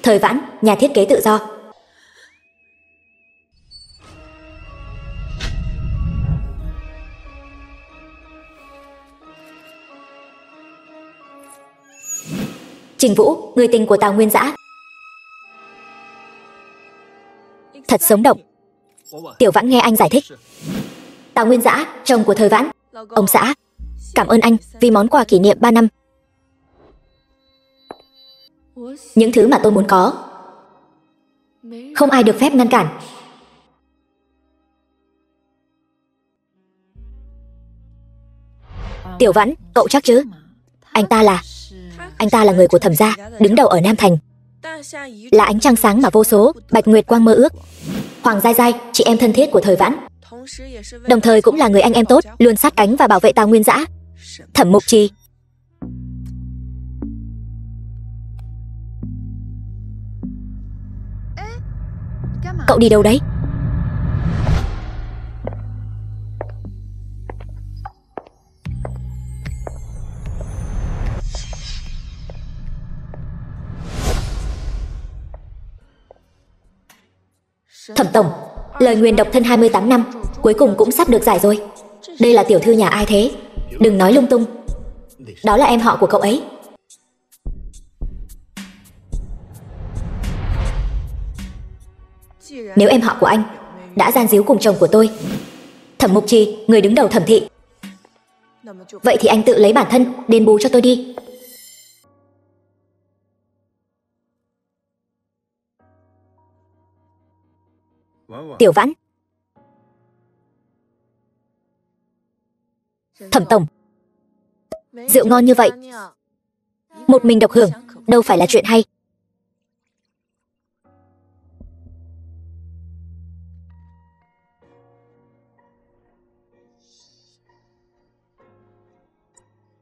Thời Vãn, nhà thiết kế tự do. Trình Vũ, người tình của Tào Nguyên Dã. Thật sống động. Tiểu Vãn nghe anh giải thích. Tào Nguyên Dã, chồng của Thời Vãn. Ông xã, cảm ơn anh vì món quà kỷ niệm 3 năm. Những thứ mà tôi muốn có, không ai được phép ngăn cản. Tiểu Vãn, cậu chắc chứ? Anh ta là người của Thẩm gia, đứng đầu ở Nam Thành. Là ánh trăng sáng mà vô số bạch nguyệt quang mơ ước. Hoàng Giai Giai, chị em thân thiết của Thời Vãn, đồng thời cũng là người anh em tốt, luôn sát cánh và bảo vệ Tào Nguyên Dã. Thẩm Mục Trì. Cậu đi đâu đấy? Thẩm tổng, lời nguyền độc thân 28 năm cuối cùng cũng sắp được giải rồi. Đây là tiểu thư nhà ai thế? Đừng nói lung tung. Đó là em họ của cậu ấy. Nếu em họ của anh đã gian díu cùng chồng của tôi, Thẩm Mục Trì, người đứng đầu Thẩm thị, vậy thì anh tự lấy bản thân đền bù cho tôi đi. Tiểu Vãn. Thẩm tổng, rượu ngon như vậy, một mình độc hưởng đâu phải là chuyện hay.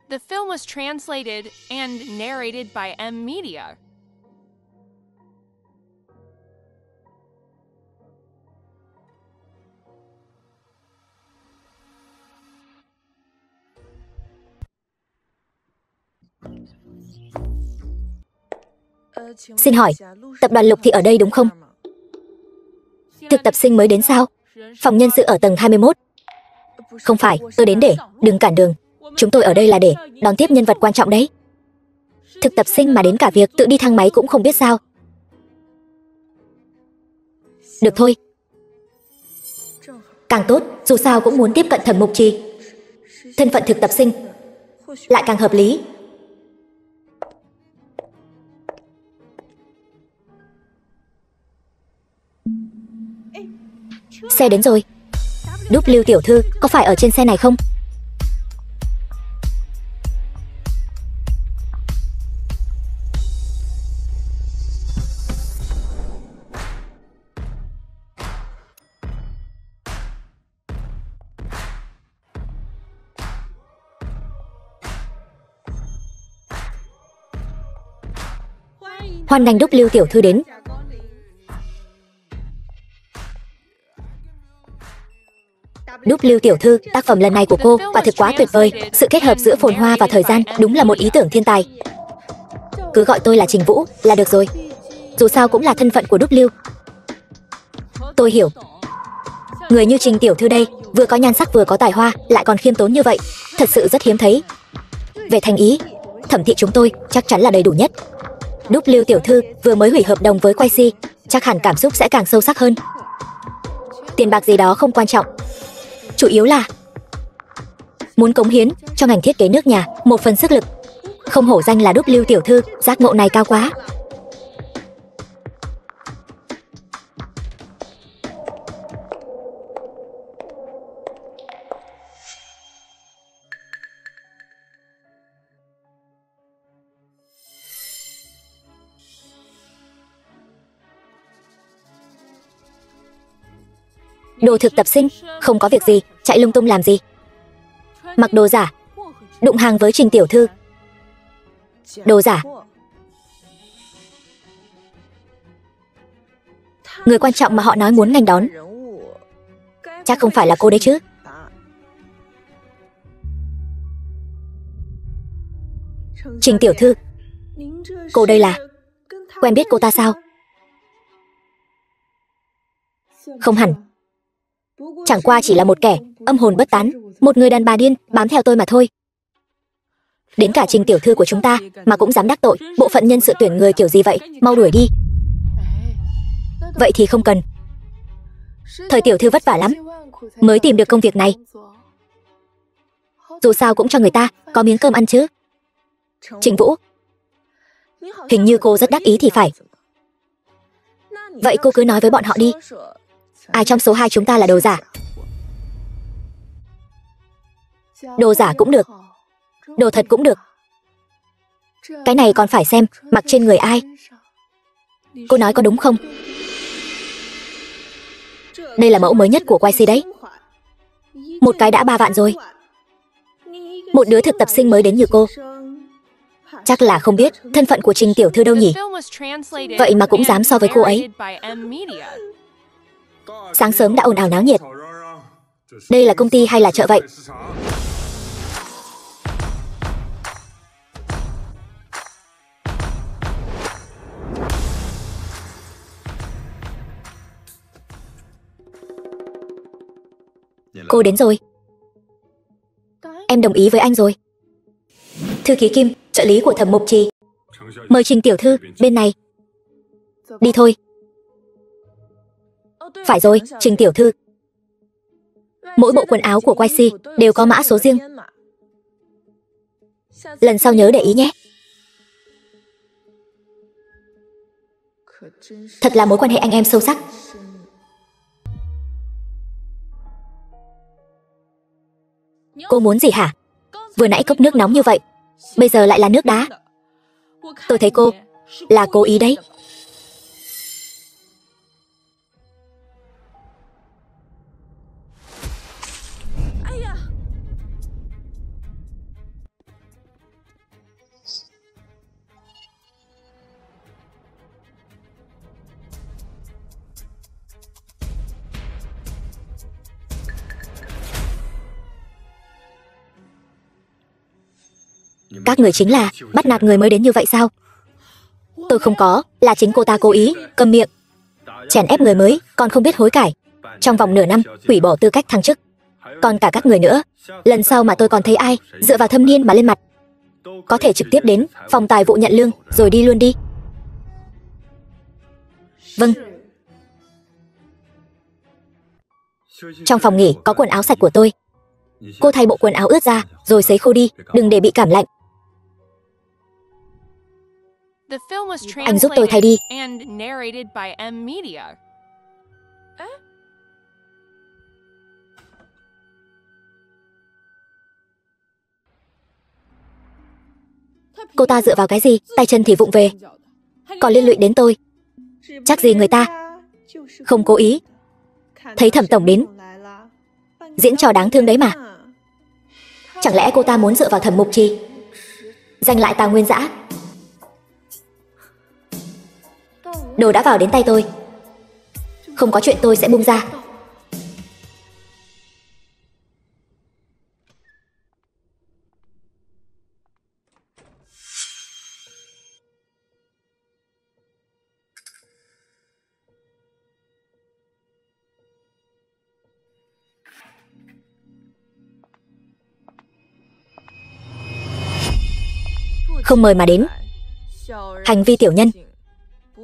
The film was translated and narrated by M Media. Xin hỏi, tập đoàn Lục Thị ở đây đúng không? Thực tập sinh mới đến sao? Phòng nhân sự ở tầng 21. Không phải, tôi đến để, đừng cản đường. Chúng tôi ở đây là để đón tiếp nhân vật quan trọng đấy. Thực tập sinh mà đến cả việc tự đi thang máy cũng không biết sao. Được thôi. Càng tốt, dù sao cũng muốn tiếp cận Thẩm Mục Trì. Thân phận thực tập sinh lại càng hợp lý. Xe đến rồi. W tiểu thư, có phải ở trên xe này không? Hoan nghênh W tiểu thư đến. W tiểu thư, tác phẩm lần này của cô quả thực quá tuyệt vời. Sự kết hợp giữa phồn hoa và thời gian đúng là một ý tưởng thiên tài. Cứ gọi tôi là Trình Vũ là được rồi. Dù sao cũng là thân phận của W. Tôi hiểu. Người như Trình tiểu thư đây, vừa có nhan sắc vừa có tài hoa, lại còn khiêm tốn như vậy, thật sự rất hiếm thấy. Về thành ý, Thẩm thị chúng tôi chắc chắn là đầy đủ nhất. W tiểu thư vừa mới hủy hợp đồng với Quay Si, chắc hẳn cảm xúc sẽ càng sâu sắc hơn. Tiền bạc gì đó không quan trọng, chủ yếu là muốn cống hiến cho ngành thiết kế nước nhà một phần sức lực. Không hổ danh là W tiểu thư, giác ngộ này cao quá. Đồ thực tập sinh, không có việc gì, chạy lung tung làm gì. Mặc đồ giả, đụng hàng với Trình tiểu thư. Đồ giả. Người quan trọng mà họ nói muốn nghênh đón, chắc không phải là cô đấy chứ? Trình tiểu thư, cô đây là Quen biết cô ta sao? Không hẳn. Chẳng qua chỉ là một kẻ âm hồn bất tán, một người đàn bà điên bám theo tôi mà thôi. Đến cả Trình tiểu thư của chúng ta mà cũng dám đắc tội. Bộ phận nhân sự tuyển người kiểu gì vậy? Mau đuổi đi. Vậy thì không cần. Thời tiểu thư vất vả lắm mới tìm được công việc này. Dù sao cũng cho người ta có miếng cơm ăn chứ. Trình Vũ, hình như cô rất đắc ý thì phải. Vậy cô cứ nói với bọn họ đi. Ai trong số 2 chúng ta là đồ giả? Đồ giả cũng được, đồ thật cũng được. Cái này còn phải xem mặc trên người ai. Cô nói có đúng không? Đây là mẫu mới nhất của YC đấy. Một cái đã 3 vạn rồi. Một đứa thực tập sinh mới đến như cô chắc là không biết thân phận của Trình tiểu thư đâu nhỉ. Vậy mà cũng dám so với cô ấy. Sáng sớm đã ồn ào náo nhiệt. Đây là công ty hay là chợ vậy? Cô đến rồi. Em đồng ý với anh rồi. Thư ký Kim, trợ lý của Thẩm Mục Trì. Mời Trình tiểu thư bên này. Đi thôi. Phải rồi, Trình tiểu thư. Mỗi bộ quần áo của YC đều có mã số riêng. Lần sau nhớ để ý nhé. Thật là mối quan hệ anh em sâu sắc. Cô muốn gì hả? Vừa nãy cốc nước nóng như vậy, bây giờ lại là nước đá. Tôi thấy cô là cố ý đấy. Các người chính là bắt nạt người mới đến như vậy sao? Tôi không có, là chính cô ta cố ý. Câm miệng. Chèn ép người mới còn không biết hối cải. Trong vòng nửa năm hủy bỏ tư cách thăng chức. Còn cả các người nữa. Lần sau mà tôi còn thấy ai dựa vào thâm niên mà lên mặt, có thể trực tiếp đến phòng tài vụ nhận lương rồi đi luôn đi. Vâng. Trong phòng nghỉ có quần áo sạch của tôi. Cô thay bộ quần áo ướt ra rồi sấy khô đi, đừng để bị cảm lạnh. Anh giúp tôi thay đi. Cô ta dựa vào cái gì? Tay chân thì vụng về, còn liên lụy đến tôi. Chắc gì người ta không cố ý. Thấy Thẩm tổng đến, diễn trò đáng thương đấy mà. Chẳng lẽ cô ta muốn dựa vào Thẩm Mục Trì giành lại Tào Nguyên Dã? Đồ đã vào đến tay tôi, không có chuyện tôi sẽ buông ra. Không mời mà đến, hành vi tiểu nhân,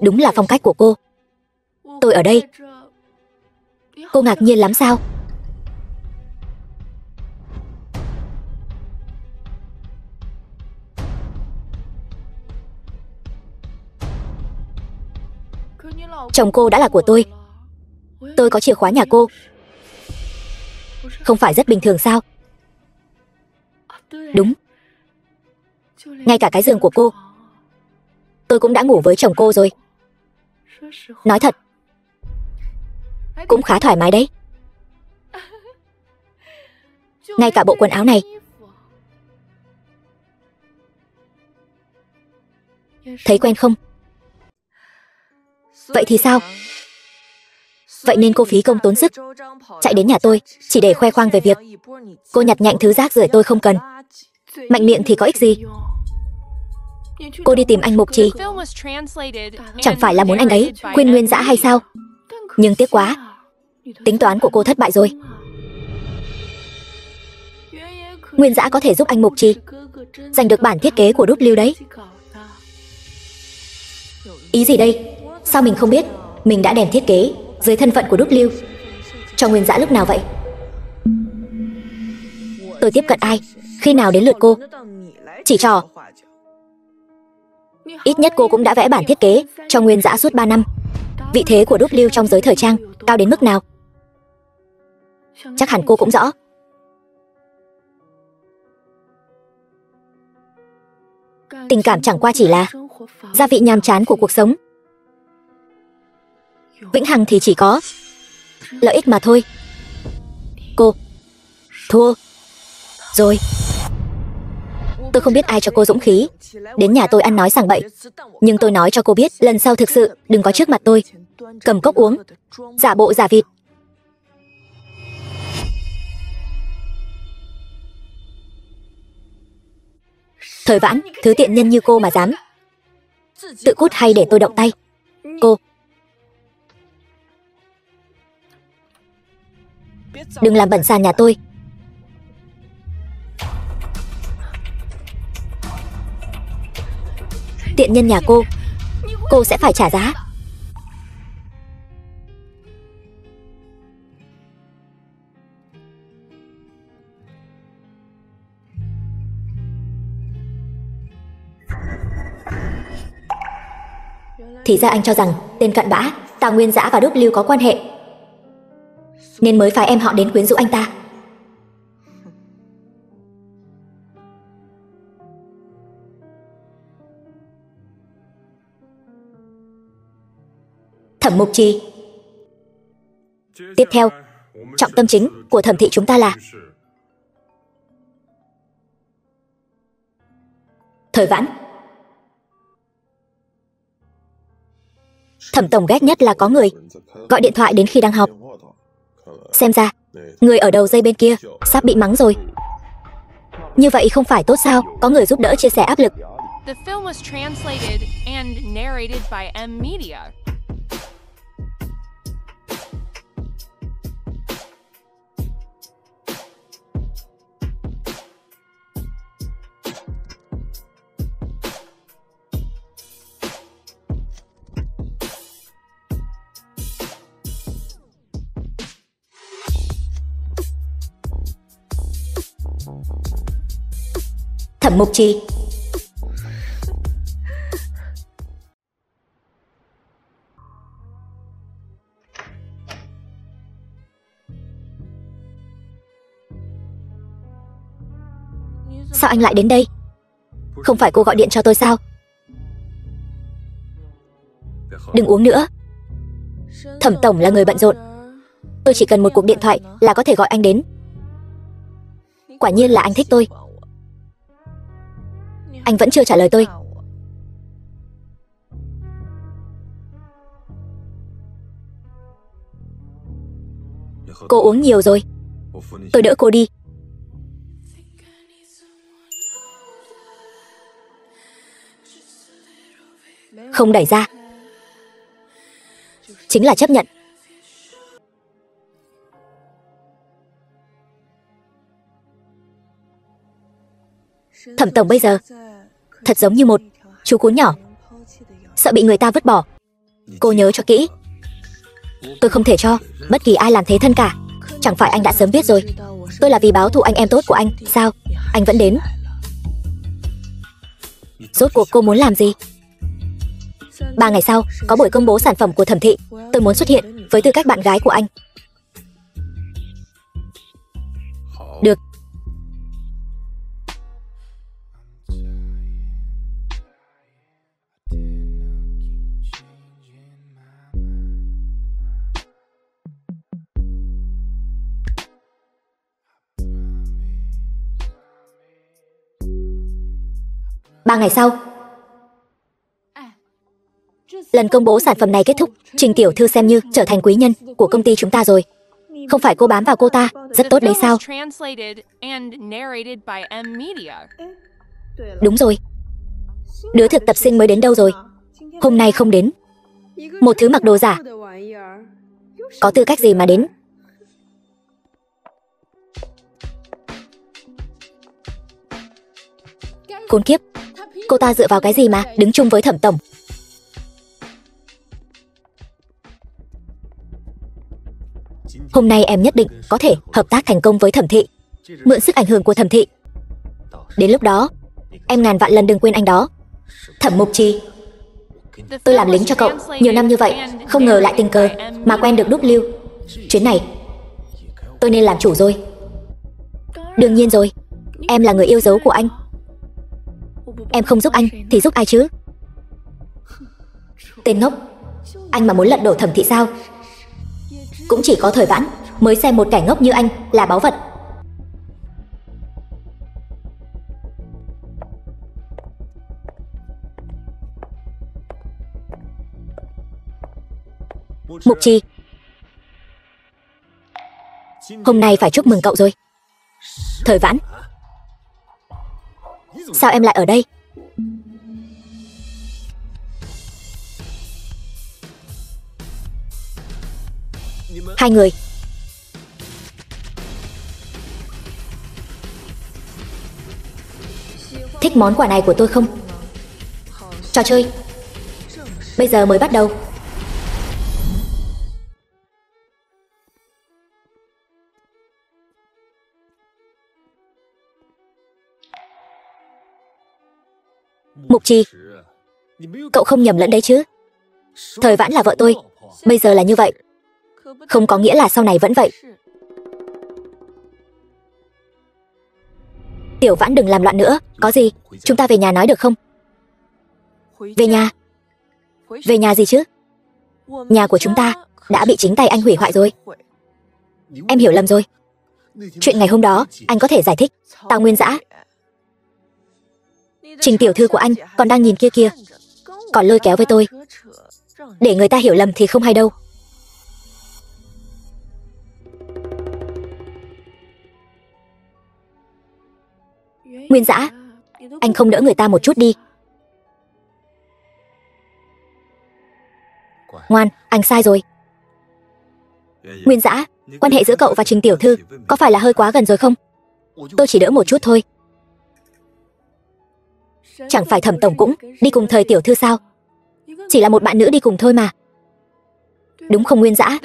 đúng là phong cách của cô. Tôi ở đây. Cô ngạc nhiên lắm sao? Chồng cô đã là của tôi có chìa khóa nhà cô. Không phải rất bình thường sao? Đúng. Ngay cả cái giường của cô tôi cũng đã ngủ với chồng cô rồi. Nói thật, cũng khá thoải mái đấy. Ngay cả bộ quần áo này. Thấy quen không? Vậy thì sao? Vậy nên cô phí công tốn sức chạy đến nhà tôi chỉ để khoe khoang về việc cô nhặt nhạnh thứ rác rưởi tôi không cần. Mạnh miệng thì có ích gì? Cô đi tìm anh Mục Trì, The film was translated chẳng and phải là muốn anh ấy narrated by khuyên M. Nguyên Dã hay sao? Nhưng tiếc quá, tính toán của cô thất bại rồi. Nguyên Dã có thể giúp anh Mục Trì giành được bản thiết kế của W đấy. Ý gì đây? Sao mình không biết mình đã đèn thiết kế dưới thân phận của W cho Nguyên Dã lúc nào vậy? Tôi tiếp cận ai? Khi nào đến lượt cô? Chỉ trò. Ít nhất cô cũng đã vẽ bản thiết kế cho Nguyên Dã suốt 3 năm. Vị thế của W trong giới thời trang cao đến mức nào? Chắc hẳn cô cũng rõ. Tình cảm chẳng qua chỉ là gia vị nhàm chán của cuộc sống. Vĩnh hằng thì chỉ có lợi ích mà thôi. Cô thua rồi. Tôi không biết ai cho cô dũng khí đến nhà tôi ăn nói sảng bậy, nhưng tôi nói cho cô biết lần sau thực sự đừng có trước mặt tôi cầm cốc uống, giả bộ giả vịt. Thời Vãn, thứ tiện nhân như cô mà dám tự cút hay để tôi động tay? Cô đừng làm bẩn sàn nhà tôi. Tiện nhân nhà cô sẽ phải trả giá. Thì ra anh cho rằng tên cặn bã Tào Nguyên Dã và W có quan hệ, nên mới phái em họ đến quyến rũ anh ta. Thẩm Mục Trì, tiếp theo, trọng tâm chính của thẩm thị chúng ta là Thời Vãn. Thẩm tổng ghét nhất là có người gọi điện thoại đến khi đang họp. Xem ra người ở đầu dây bên kia sắp bị mắng rồi. Như vậy không phải tốt sao? Có người giúp đỡ chia sẻ áp lực. The film was translated and narrated by M Media. Thẩm Mục Trì, sao anh lại đến đây? Không phải cô gọi điện cho tôi sao? Đừng uống nữa. Thẩm tổng là người bận rộn, tôi chỉ cần một cuộc điện thoại là có thể gọi anh đến. Quả nhiên là anh thích tôi. Anh vẫn chưa trả lời tôi. Cô uống nhiều rồi, tôi đỡ cô đi. Không đẩy ra chính là chấp nhận. Thẩm tổng bây giờ thật giống như một chú cún nhỏ, sợ bị người ta vứt bỏ. Cô nhớ cho kỹ, tôi không thể cho bất kỳ ai làm thế thân cả. Chẳng phải anh đã sớm biết rồi, tôi là vì báo thù anh em tốt của anh sao? Anh vẫn đến. Rốt cuộc cô muốn làm gì? 3 ngày sau có buổi công bố sản phẩm của thẩm thị. Tôi muốn xuất hiện với tư cách bạn gái của anh. Được. Ba ngày sau, lần công bố sản phẩm này kết thúc, Trình tiểu thư xem như trở thành quý nhân của công ty chúng ta rồi. Không phải cô bám vào cô ta rất tốt đấy sao? Translated and narrated by M Media. Đúng rồi, Đứa thực tập sinh mới đến đâu rồi? Hôm nay không đến. Một thứ mặc đồ giả. Có tư cách gì mà đến? Khốn kiếp. Cô ta dựa vào cái gì mà đứng chung với Thẩm tổng? Hôm nay em nhất định có thể hợp tác thành công với Thẩm thị, mượn sức ảnh hưởng của Thẩm thị. Đến lúc đó, em ngàn vạn lần đừng quên anh đó. Thẩm Mục Trì, tôi làm lính cho cậu nhiều năm như vậy, không ngờ lại tình cờ mà quen được Đúc Lưu. Chuyến này, tôi nên làm chủ rồi. Đương nhiên rồi, em là người yêu dấu của anh. Em không giúp anh thì giúp ai chứ? Tên ngốc, anh mà muốn lật đổ Thẩm thị sao? Cũng chỉ có Thời Vãn mới xem một kẻ ngốc như anh là báu vật. Mục Trì, hôm nay phải chúc mừng cậu rồi. Thời Vãn, sao em lại ở đây? Hai người. Thích món quà này của tôi không? Trò chơi bây giờ mới bắt đầu. Mục Trì, cậu không nhầm lẫn đấy chứ? Thời Vãn là vợ tôi, bây giờ là như vậy, không có nghĩa là sau này vẫn vậy. Tiểu Vãn đừng làm loạn nữa, có gì chúng ta về nhà nói được không? Về nhà? Về nhà gì chứ? Nhà của chúng ta đã bị chính tay anh hủy hoại rồi. Em hiểu lầm rồi. Chuyện ngày hôm đó anh có thể giải thích. Tào Nguyên Dã, Trình tiểu thư của anh còn đang nhìn kia kìa, còn lôi kéo với tôi, để người ta hiểu lầm thì không hay đâu. Nguyên Dã, anh không đỡ người ta một chút đi. Ngoan, anh sai rồi. Nguyên Dã, quan hệ giữa cậu và Trình tiểu thư có phải là hơi quá gần rồi không? Tôi chỉ đỡ một chút thôi. Chẳng phải Thẩm tổng cũng đi cùng Thời tiểu thư sao? Chỉ là một bạn nữ đi cùng thôi mà. Đúng không Nguyên Dã?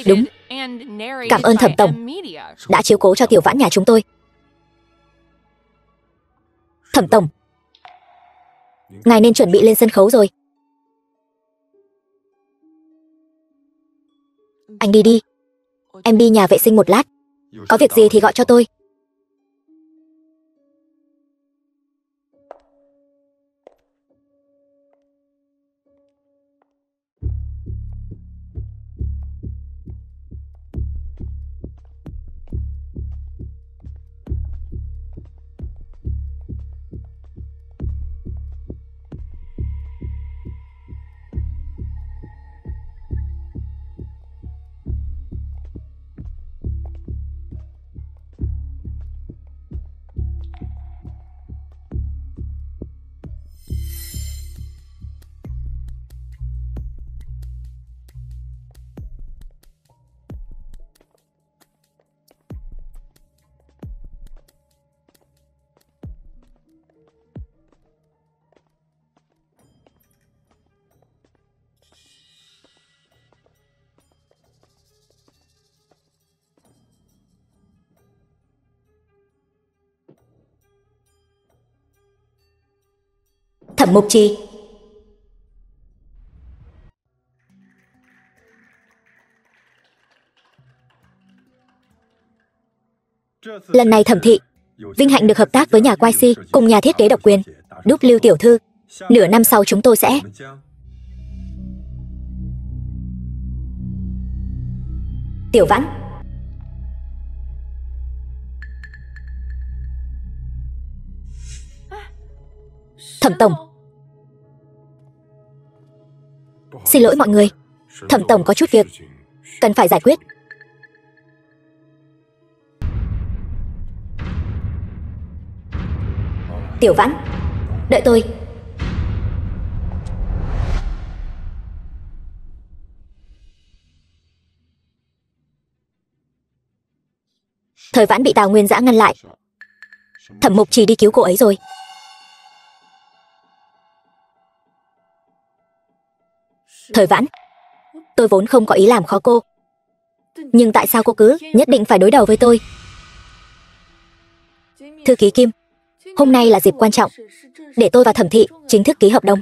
Đúng. Cảm ơn Thẩm tổng đã chiếu cố cho Tiểu Vãn nhà chúng tôi. Thẩm tổng, ngài nên chuẩn bị lên sân khấu rồi. Anh đi đi, em đi nhà vệ sinh một lát, có việc gì thì gọi cho tôi. Thẩm Mục Trì, lần này Thẩm thị vinh hạnh được hợp tác với nhà quay si cùng nhà thiết kế độc quyền Đúc Lưu tiểu thư. Nửa năm sau chúng tôi sẽ... Tiểu Vãn, Thẩm tổng, xin lỗi mọi người, Thẩm tổng có chút việc cần phải giải quyết. Tiểu Vãn, Đợi tôi. Thời Vãn bị Tào Nguyên Dã ngăn lại. Thẩm Mục Trì đi cứu cô ấy rồi. Thời Vãn, tôi vốn không có ý làm khó cô, nhưng tại sao cô cứ nhất định phải đối đầu với tôi? Thư ký Kim, hôm nay là dịp quan trọng để tôi và Thẩm thị chính thức ký hợp đồng.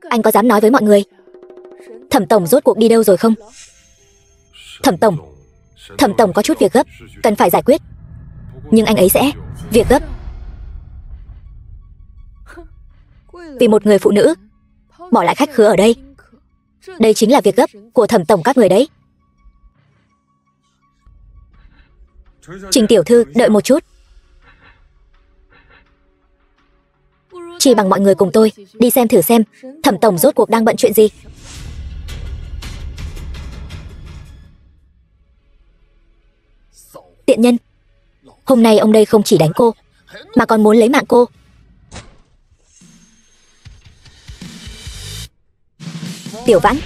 Anh có dám nói với mọi người Thẩm tổng rốt cuộc đi đâu rồi không? Thẩm tổng có chút việc gấp cần phải giải quyết, nhưng anh ấy sẽ... Việc gấp? Vì một người phụ nữ bỏ lại khách khứa ở đây, đây chính là việc gấp của Thẩm tổng các người đấy. Trình tiểu thư, đợi một chút. Chỉ bằng mọi người cùng tôi đi xem thử xem Thẩm tổng rốt cuộc đang bận chuyện gì. Tiện nhân, hôm nay ông đây không chỉ đánh cô mà còn muốn lấy mạng cô. Tiểu Vãn,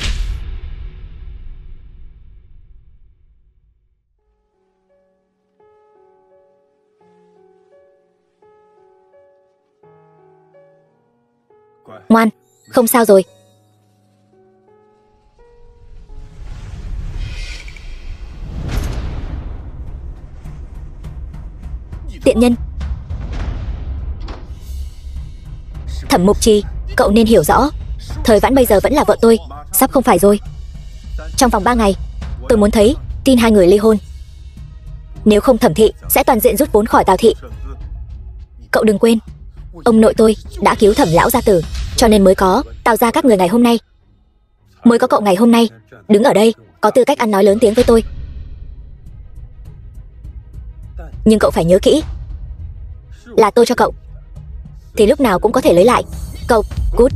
ngoan, không sao rồi. Tiện nhân. Thẩm Mục Trì, cậu nên hiểu rõ, Thời Vãn bây giờ vẫn là vợ tôi, sắp không phải rồi. Trong vòng 3 ngày, tôi muốn thấy tin hai người ly hôn. Nếu không Thẩm thị sẽ toàn diện rút vốn khỏi Tào thị. Cậu đừng quên, ông nội tôi đã cứu Thẩm lão gia tử, cho nên mới có Tào gia các người ngày hôm nay. Mới có cậu ngày hôm nay đứng ở đây có tư cách ăn nói lớn tiếng với tôi. Nhưng cậu phải nhớ kỹ, là tôi cho cậu thì lúc nào cũng có thể lấy lại. Cậu, cút.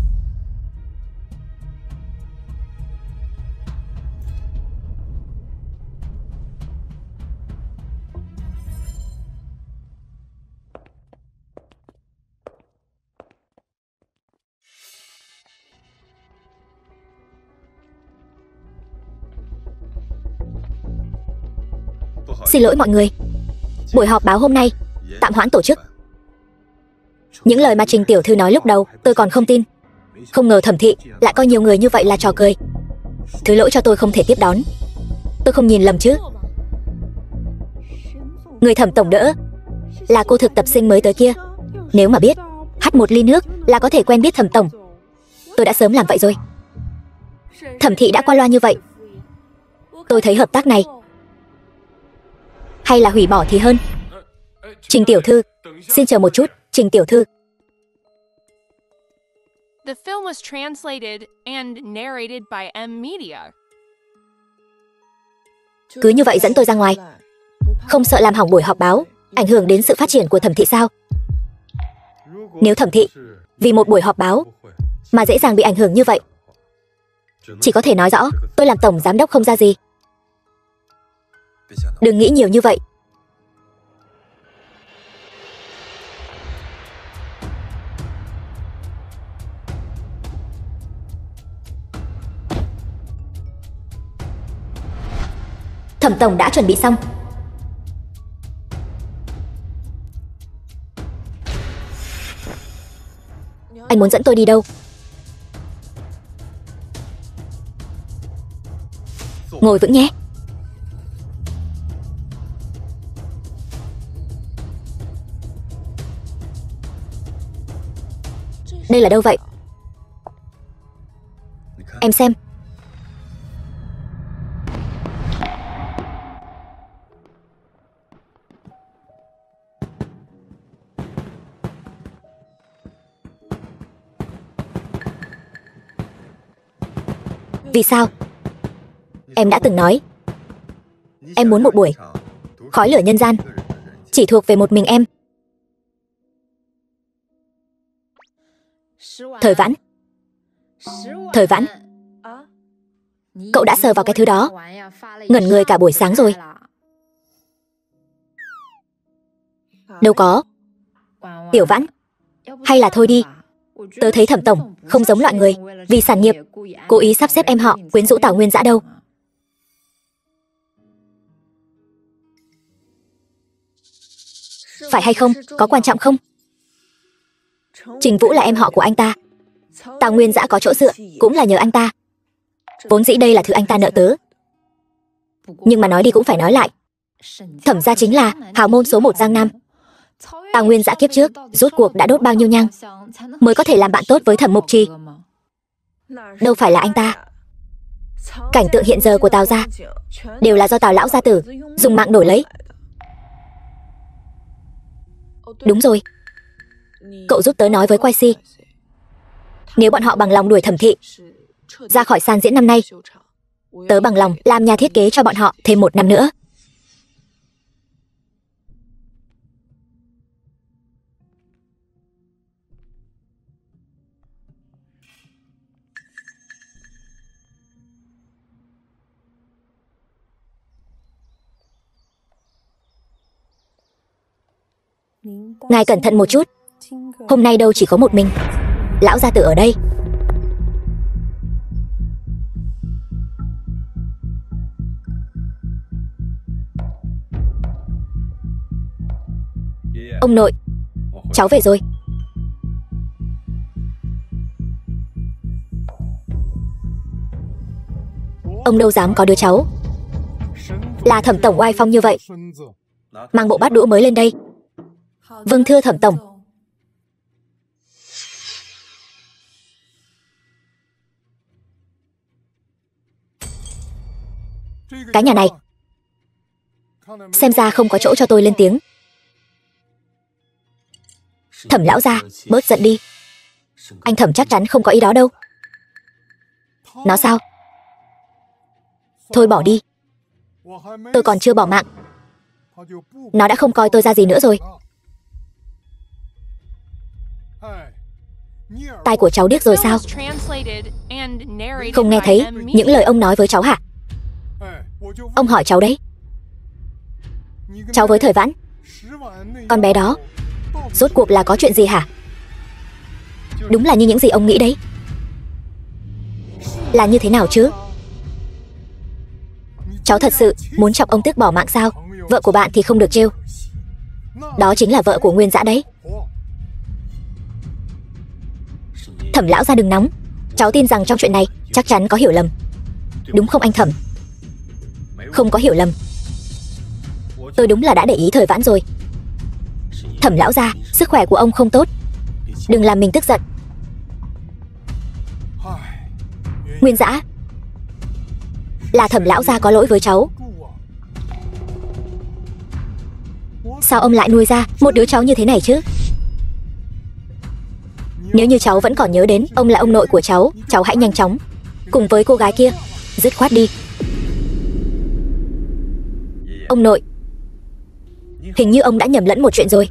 Xin lỗi mọi người, buổi họp báo hôm nay tạm hoãn tổ chức. Những lời mà Trình tiểu thư nói lúc đầu tôi còn không tin. Không ngờ Thẩm thị lại coi nhiều người như vậy là trò cười. Thứ lỗi cho tôi không thể tiếp đón. Tôi không nhìn lầm chứ? Người Thẩm tổng đỡ là cô thực tập sinh mới tới kia. Nếu mà biết hắt một ly nước là có thể quen biết Thẩm tổng, tôi đã sớm làm vậy rồi. Thẩm thị đã qua loa như vậy, tôi thấy hợp tác này hay là hủy bỏ thì hơn. Trình tiểu thư, xin chờ một chút. Trình tiểu thư. The film was translated and narrated by M Media. Cứ như vậy dẫn tôi ra ngoài, không sợ làm hỏng buổi họp báo, ảnh hưởng đến sự phát triển của Thẩm thị sao? Nếu Thẩm thị vì một buổi họp báo mà dễ dàng bị ảnh hưởng như vậy, chỉ có thể nói rõ tôi làm tổng giám đốc không ra gì. Đừng nghĩ nhiều như vậy. Thẩm tổng đã chuẩn bị xong. Anh muốn dẫn tôi đi đâu? Ngồi vững nhé. Đây là đâu vậy? Em xem. Vì sao? Em đã từng nói em muốn một buổi khói lửa nhân gian chỉ thuộc về một mình em. Thời Vãn. Thời Vãn, cậu đã sờ vào cái thứ đó, ngẩn người cả buổi sáng rồi. Đâu có. Tiểu Vãn, Hay là thôi đi. Tớ thấy Thẩm tổng không giống loại người vì sản nghiệp cố ý sắp xếp em họ quyến rũ Tào Nguyên Dã đâu. Phải hay không, có quan trọng không? Trình Vũ là em họ của anh ta. Tào Nguyên Dã có chỗ dựa cũng là nhờ anh ta. Vốn dĩ đây là thứ anh ta nợ tớ. Nhưng mà nói đi cũng phải nói lại, Thẩm gia chính là hào môn số 1 Giang Nam. Tào Nguyên Dã kiếp trước rốt cuộc đã đốt bao nhiêu nhang mới có thể làm bạn tốt với Thẩm Mục Trì? Đâu phải là anh ta. Cảnh tượng hiện giờ của Tào gia đều là do Tào lão gia tử dùng mạng đổi lấy. Đúng rồi, cậu giúp tớ nói với Quay Si, nếu bọn họ bằng lòng đuổi Thẩm thị ra khỏi sàn diễn năm nay, tớ bằng lòng làm nhà thiết kế cho bọn họ thêm 1 năm nữa. Ngài cẩn thận một chút, hôm nay đâu chỉ có một mình lão gia tử ở đây. Ông nội, cháu về rồi. Ông đâu dám có đứa cháu là Thẩm tổng oai phong như vậy, mang bộ bát đũa mới lên đây. Vâng thưa Thẩm tổng. Cái nhà này xem ra không có chỗ cho tôi lên tiếng. Thẩm lão gia, bớt giận đi. Anh Thẩm chắc chắn không có ý đó đâu. Nó sao? Thôi bỏ đi. Tôi còn chưa bỏ mạng, nó đã không coi tôi ra gì nữa rồi. Tai của cháu điếc rồi sao? Không nghe thấy những lời ông nói với cháu hả? Ông hỏi cháu đấy. Cháu với Thời Vãn, con bé đó rốt cuộc là có chuyện gì hả? Đúng là như những gì ông nghĩ đấy. Là như thế nào chứ? Cháu thật sự muốn chọc ông Tước bỏ mạng sao? Vợ của bạn thì không được trêu. Đó chính là vợ của Nguyên Dã đấy. Thẩm lão gia đừng nóng. Cháu tin rằng trong chuyện này chắc chắn có hiểu lầm. Đúng không anh Thẩm? Không có hiểu lầm. Tôi đúng là đã để ý Thời Vãn rồi. Thẩm lão gia, sức khỏe của ông không tốt, đừng làm mình tức giận. Nguyên Dã, là Thẩm lão gia có lỗi với cháu. Sao ông lại nuôi ra một đứa cháu như thế này chứ? Nếu như cháu vẫn còn nhớ đến ông là ông nội của cháu, cháu hãy nhanh chóng cùng với cô gái kia dứt khoát đi. Ông nội, hình như ông đã nhầm lẫn một chuyện rồi.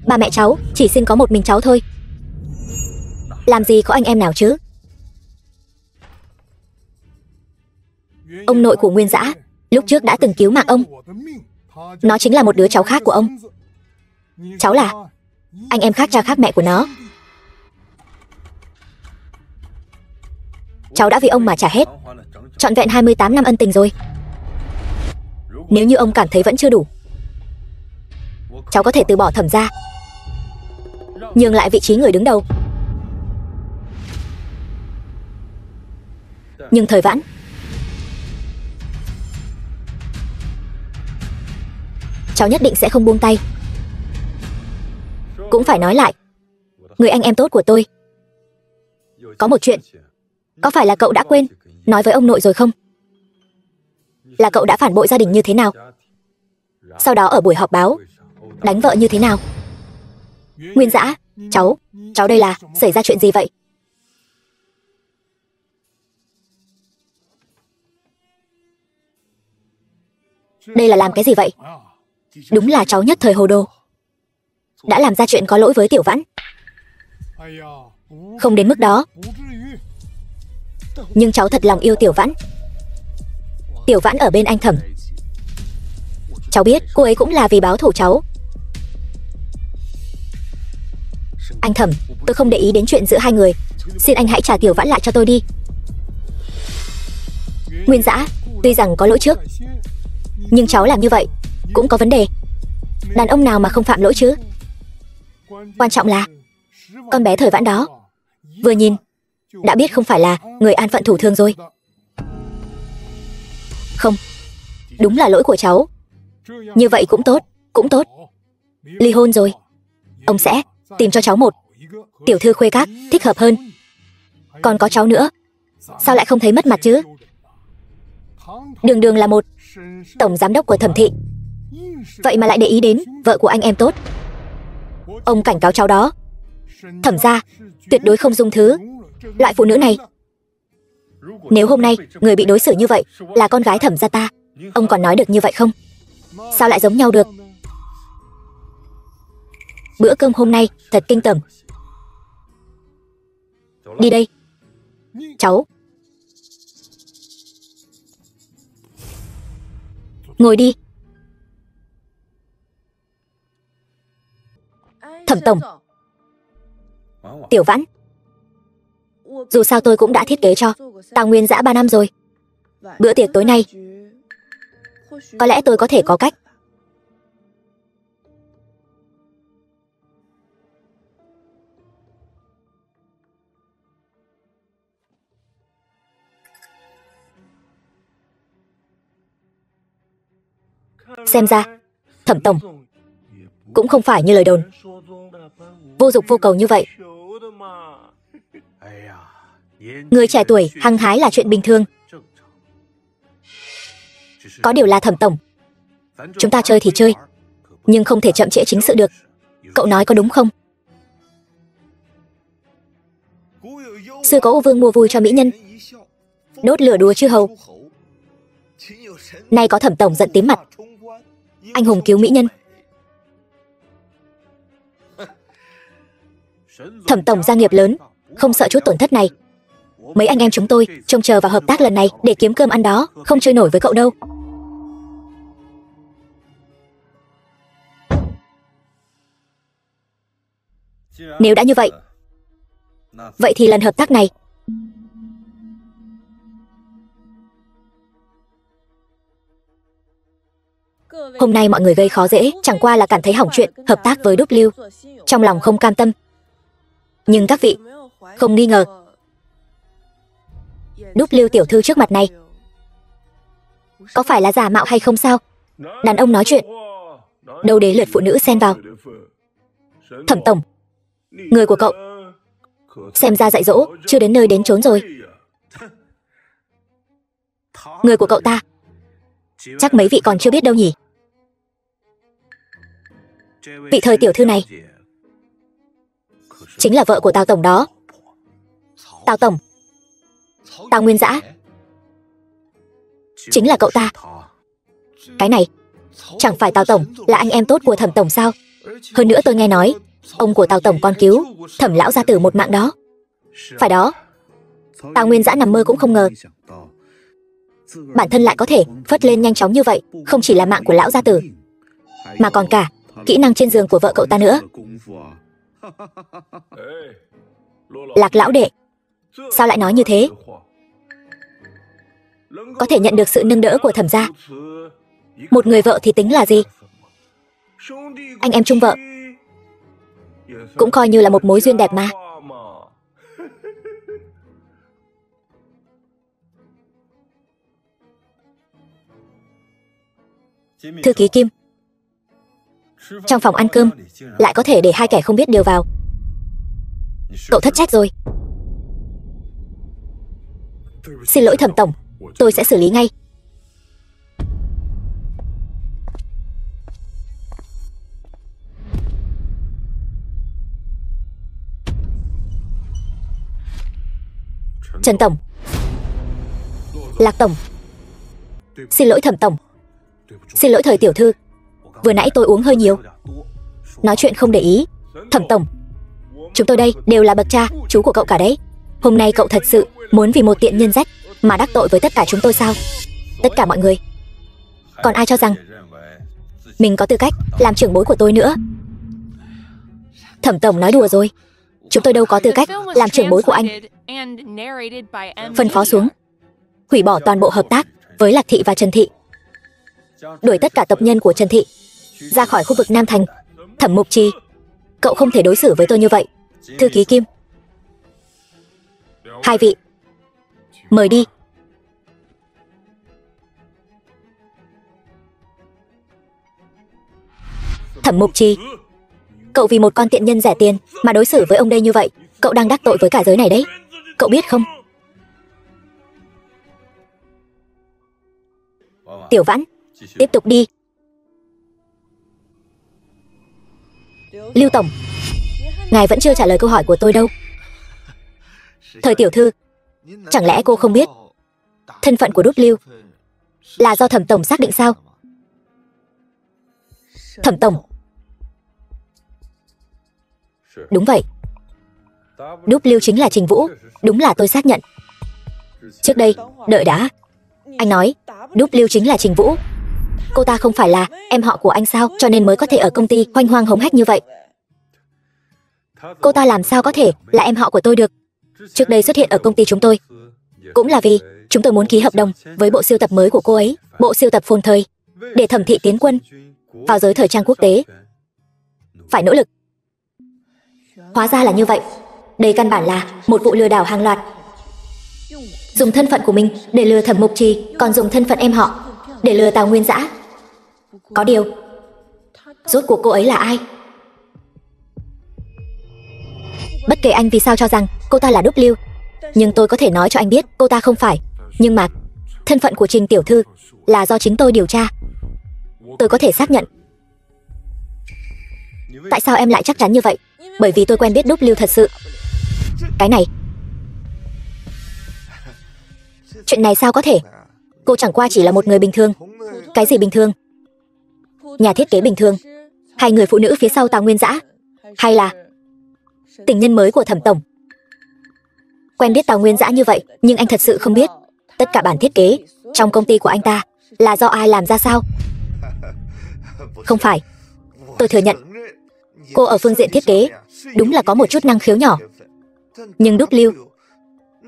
Ba mẹ cháu chỉ sinh có một mình cháu thôi, làm gì có anh em nào chứ? Ông nội của Nguyên Dã lúc trước đã từng cứu mạng ông. Nó chính là một đứa cháu khác của ông. Cháu là anh em khác cha khác mẹ của nó. Cháu đã vì ông mà trả hết trọn vẹn 28 năm ân tình rồi. Nếu như ông cảm thấy vẫn chưa đủ, cháu có thể từ bỏ Thẩm gia, nhường lại vị trí người đứng đầu. Nhưng Thời Vãn, cháu nhất định sẽ không buông tay. Cũng phải nói lại, người anh em tốt của tôi, có một chuyện, có phải là cậu đã quên nói với ông nội rồi không? Là cậu đã phản bội gia đình như thế nào, sau đó ở buổi họp báo đánh vợ như thế nào. Nguyên Dã, cháu đây là xảy ra chuyện gì vậy? Đây là làm cái gì vậy? Đúng là cháu nhất thời hồ đồ, đã làm ra chuyện có lỗi với Tiểu Vãn. Không đến mức đó, nhưng cháu thật lòng yêu Tiểu Vãn. Tiểu Vãn ở bên anh Thẩm, cháu biết cô ấy cũng là vì báo thù cháu. Anh Thẩm, tôi không để ý đến chuyện giữa hai người. Xin anh hãy trả Tiểu Vãn lại cho tôi đi. Nguyên Dã, tuy rằng có lỗi trước, nhưng cháu làm như vậy cũng có vấn đề. Đàn ông nào mà không phạm lỗi chứ? Quan trọng là con bé Thời Vãn đó, vừa nhìn đã biết không phải là người an phận thủ thường rồi. Không, đúng là lỗi của cháu. Như vậy cũng tốt, cũng tốt. Ly hôn rồi, ông sẽ tìm cho cháu một tiểu thư khuê các thích hợp hơn. Còn có cháu nữa, sao lại không thấy mất mặt chứ? Đường đường là một tổng giám đốc của Thẩm thị, vậy mà lại để ý đến vợ của anh em tốt. Ông cảnh cáo cháu đó, Thẩm gia tuyệt đối không dung thứ loại phụ nữ này. Nếu hôm nay người bị đối xử như vậy là con gái Thẩm gia ta, ông còn nói được như vậy không? Sao lại giống nhau được? Bữa cơm hôm nay thật kinh tởm. Đi đây. Cháu. Ngồi đi. Thẩm tổng. Tiểu Vãn, dù sao tôi cũng đã thiết kế cho Tào Nguyên Dã 3 năm rồi. Bữa tiệc tối nay có lẽ tôi có thể có cách. Xem ra Thẩm tổng cũng không phải như lời đồn vô dục vô cầu như vậy. Người trẻ tuổi hăng hái là chuyện bình thường. Có điều là Thẩm tổng, chúng ta chơi thì chơi, nhưng không thể chậm trễ chính sự được. Cậu nói có đúng không? Xưa có Ô Vương mua vui cho mỹ nhân, đốt lửa đùa chư hầu. Nay có Thẩm tổng giận tím mặt, anh hùng cứu mỹ nhân. Thẩm tổng gia nghiệp lớn, không sợ chút tổn thất này. Mấy anh em chúng tôi trông chờ vào hợp tác lần này để kiếm cơm ăn đó, không chơi nổi với cậu đâu. Nếu đã như vậy, vậy thì lần hợp tác này hôm nay mọi người gây khó dễ chẳng qua là cảm thấy hỏng chuyện hợp tác với W, trong lòng không cam tâm. Nhưng các vị không nghi ngờ W tiểu thư trước mặt này có phải là giả mạo hay không sao? Đàn ông nói chuyện đâu đến lượt phụ nữ xen vào. Thẩm tổng, người của cậu xem ra dạy dỗ chưa đến nơi đến chốn rồi. Người của cậu ta chắc mấy vị còn chưa biết đâu nhỉ. Vị Thời tiểu thư này chính là vợ của Tào tổng đó. Tào tổng, Tào Nguyên Dã chính là cậu ta. Cái này chẳng phải Tào tổng là anh em tốt của Thẩm tổng sao? Hơn nữa tôi nghe nói ông của Tào tổng còn cứu Thẩm lão gia tử một mạng đó. Phải đó, Tào Nguyên Dã nằm mơ cũng không ngờ bản thân lại có thể phất lên nhanh chóng như vậy. Không chỉ là mạng của lão gia tử, mà còn cả kỹ năng trên giường của vợ cậu ta nữa. Lạc lão đệ, sao lại nói như thế? Có thể nhận được sự nâng đỡ của Thẩm gia, một người vợ thì tính là gì? Anh em chung vợ cũng coi như là một mối duyên đẹp mà. Thư ký Kim, trong phòng ăn cơm lại có thể để hai kẻ không biết điều vào. Cậu thất trách rồi. Xin lỗi Thẩm tổng, tôi sẽ xử lý ngay. Trần tổng, Lạc tổng, xin lỗi Thẩm tổng, xin lỗi Thời tiểu thư, vừa nãy tôi uống hơi nhiều, nói chuyện không để ý. Thẩm tổng, chúng tôi đây đều là bậc cha chú của cậu cả đấy. Hôm nay cậu thật sự muốn vì một tiện nhân rách mà đắc tội với tất cả chúng tôi sao? Tất cả mọi người, còn ai cho rằng mình có tư cách làm trưởng bối của tôi nữa? Thẩm tổng nói đùa rồi. Chúng tôi đâu có tư The cách film was làm trưởng bối của anh. translated and narrated by M. Phân phó Media. xuống, hủy bỏ toàn bộ hợp tác với Lạc Thị và Trần Thị, đuổi tất cả tộc nhân của Trần Thị ra khỏi khu vực Nam Thành. Thẩm Mục Trì, cậu không thể đối xử với tôi như vậy. Thư ký Kim, hai vị, mời đi. Thẩm Mục Trì, cậu vì một con tiện nhân rẻ tiền mà đối xử với ông đây như vậy, cậu đang đắc tội với cả giới này đấy. Cậu biết không? Tiểu Vãn, tiếp tục đi. Lưu Tổng, ngài vẫn chưa trả lời câu hỏi của tôi đâu. Thời tiểu thư, chẳng lẽ cô không biết thân phận của W là do Thẩm Tổng xác định sao? Thẩm Tổng. Đúng vậy, W chính là Trình Vũ. Đúng là tôi xác nhận. Trước đây, đợi đã. Anh nói W chính là Trình Vũ. Cô ta không phải là em họ của anh sao, cho nên mới có thể ở công ty hoanh hoang hống hách như vậy. Cô ta làm sao có thể là em họ của tôi được? Trước đây xuất hiện ở công ty chúng tôi cũng là vì chúng tôi muốn ký hợp đồng với bộ siêu tập mới của cô ấy, bộ siêu tập Phồn Thời, để Thẩm Thị tiến quân vào giới thời trang quốc tế. Phải nỗ lực. Hóa ra là như vậy. Đây căn bản là một vụ lừa đảo hàng loạt. Dùng thân phận của mình để lừa Thẩm Mục Trì, còn dùng thân phận em họ để lừa Tào Nguyên Dã. Có điều, rốt cuộc cô ấy là ai? Bất kể anh vì sao cho rằng cô ta là W, nhưng tôi có thể nói cho anh biết cô ta không phải. Nhưng mà thân phận của Trình tiểu thư là do chính tôi điều tra. Tôi có thể xác nhận. Tại sao em lại chắc chắn như vậy? Bởi vì tôi quen biết W thật sự. Cái này, chuyện này sao có thể? Cô chẳng qua chỉ là một người bình thường. Cái gì bình thường? Nhà thiết kế bình thường? Hay người phụ nữ phía sau Tào Nguyên Dã? Hay là tình nhân mới của Thẩm Tổng? Quen biết Tào Nguyên Dã như vậy, nhưng anh thật sự không biết tất cả bản thiết kế trong công ty của anh ta là do ai làm ra sao? Không phải. Tôi thừa nhận, cô ở phương diện thiết kế đúng là có một chút năng khiếu nhỏ. Nhưng W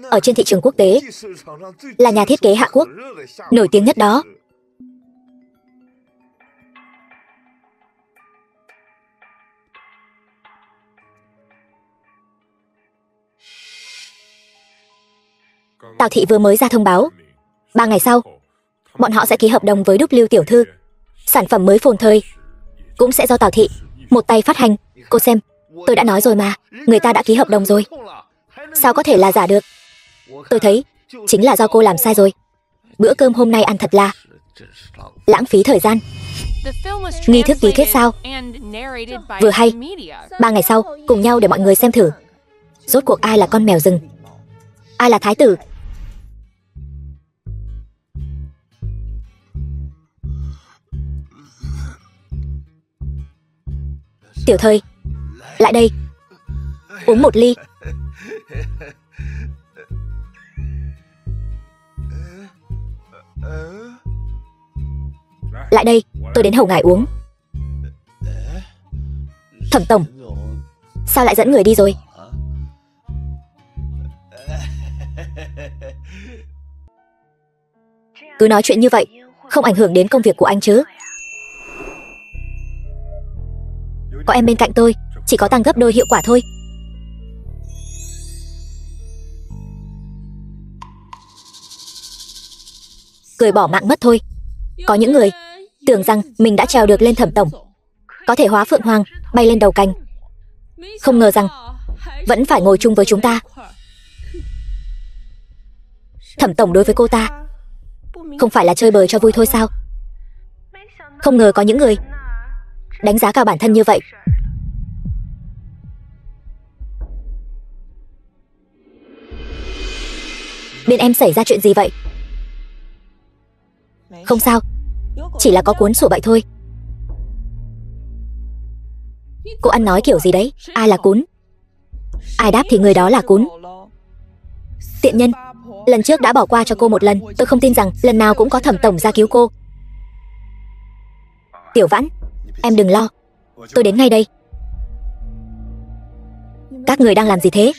ở trên thị trường quốc tế là nhà thiết kế Hạ Quốc nổi tiếng nhất đó. Tào Thị vừa mới ra thông báo 3 ngày sau bọn họ sẽ ký hợp đồng với W tiểu thư. Sản phẩm mới Phồn Thời cũng sẽ do Tào Thị một tay phát hành. Cô xem, tôi đã nói rồi mà, người ta đã ký hợp đồng rồi. Sao có thể là giả được? Tôi thấy chính là do cô làm sai rồi. Bữa cơm hôm nay ăn thật là lãng phí thời gian. Nghi thức ký kết sao? Vừa hay. 3 ngày sau cùng nhau để mọi người xem thử rốt cuộc ai là con mèo rừng, ai là thái tử. Tiểu Thời, lại đây, uống một ly. Lại đây, tôi đến hầu ngài uống. Thẩm Tổng, sao lại dẫn người đi rồi? Cứ nói chuyện như vậy, không ảnh hưởng đến công việc của anh chứ? Có em bên cạnh tôi, chỉ có tăng gấp đôi hiệu quả thôi. Cười bỏ mạng mất thôi. Có những người tưởng rằng mình đã trèo được lên Thẩm Tổng, có thể hóa phượng hoàng bay lên đầu cành. Không ngờ rằng vẫn phải ngồi chung với chúng ta. Thẩm Tổng đối với cô ta không phải là chơi bời cho vui thôi sao? Không ngờ có những người đánh giá cao bản thân như vậy. Bên em xảy ra chuyện gì vậy? Không sao, chỉ là có cuốn sổ vậy thôi. Cô ăn nói kiểu gì đấy? Ai là cún? Ai đáp thì người đó là cún. Tiện nhân, lần trước đã bỏ qua cho cô một lần, tôi không tin rằng lần nào cũng có Thẩm Tổng ra cứu cô. Tiểu Vãn, em đừng lo, tôi đến ngay đây. Các người đang làm gì thế?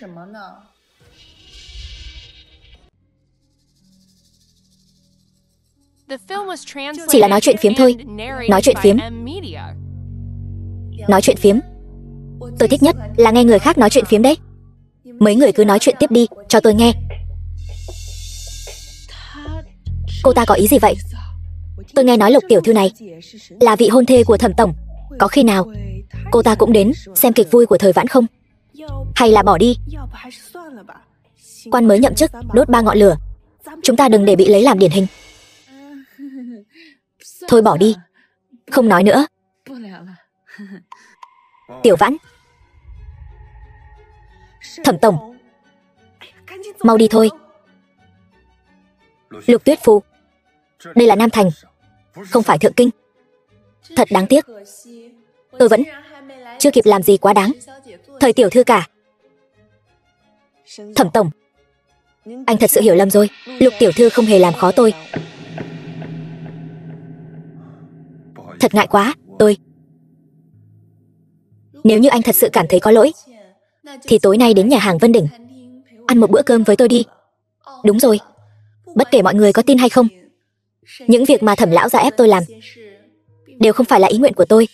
Chỉ là nói chuyện phiếm thôi. Nói chuyện phiếm. Nói chuyện phiếm. Tôi thích nhất là nghe người khác nói chuyện phiếm đấy. Mấy người cứ nói chuyện tiếp đi, cho tôi nghe. Cô ta có ý gì vậy? Tôi nghe nói Lục tiểu thư này là vị hôn thê của Thẩm tổng. Có khi nào cô ta cũng đến xem kịch vui của Thời Vãn không? Hay là bỏ đi? Quan mới nhậm chức, đốt 3 ngọn lửa. Chúng ta đừng để bị lấy làm điển hình. Thôi bỏ đi. Không nói nữa. Tiểu Vãn. Thẩm tổng. Mau đi thôi. Lục Tuyết Phu. Đây là Nam Thành, không phải Thượng Kinh. Thật đáng tiếc. Tôi vẫn chưa kịp làm gì quá đáng. Thời tiểu thư cả. Thẩm tổng, anh thật sự hiểu lầm rồi. Lục tiểu thư không hề làm khó tôi. Thật ngại quá, tôi. Nếu như anh thật sự cảm thấy có lỗi, thì tối nay đến nhà hàng Vân Đỉnh ăn một bữa cơm với tôi đi. Đúng rồi, bất kể mọi người có tin hay không, những việc mà Thẩm lão gia ép tôi làm đều không phải là ý nguyện của tôi.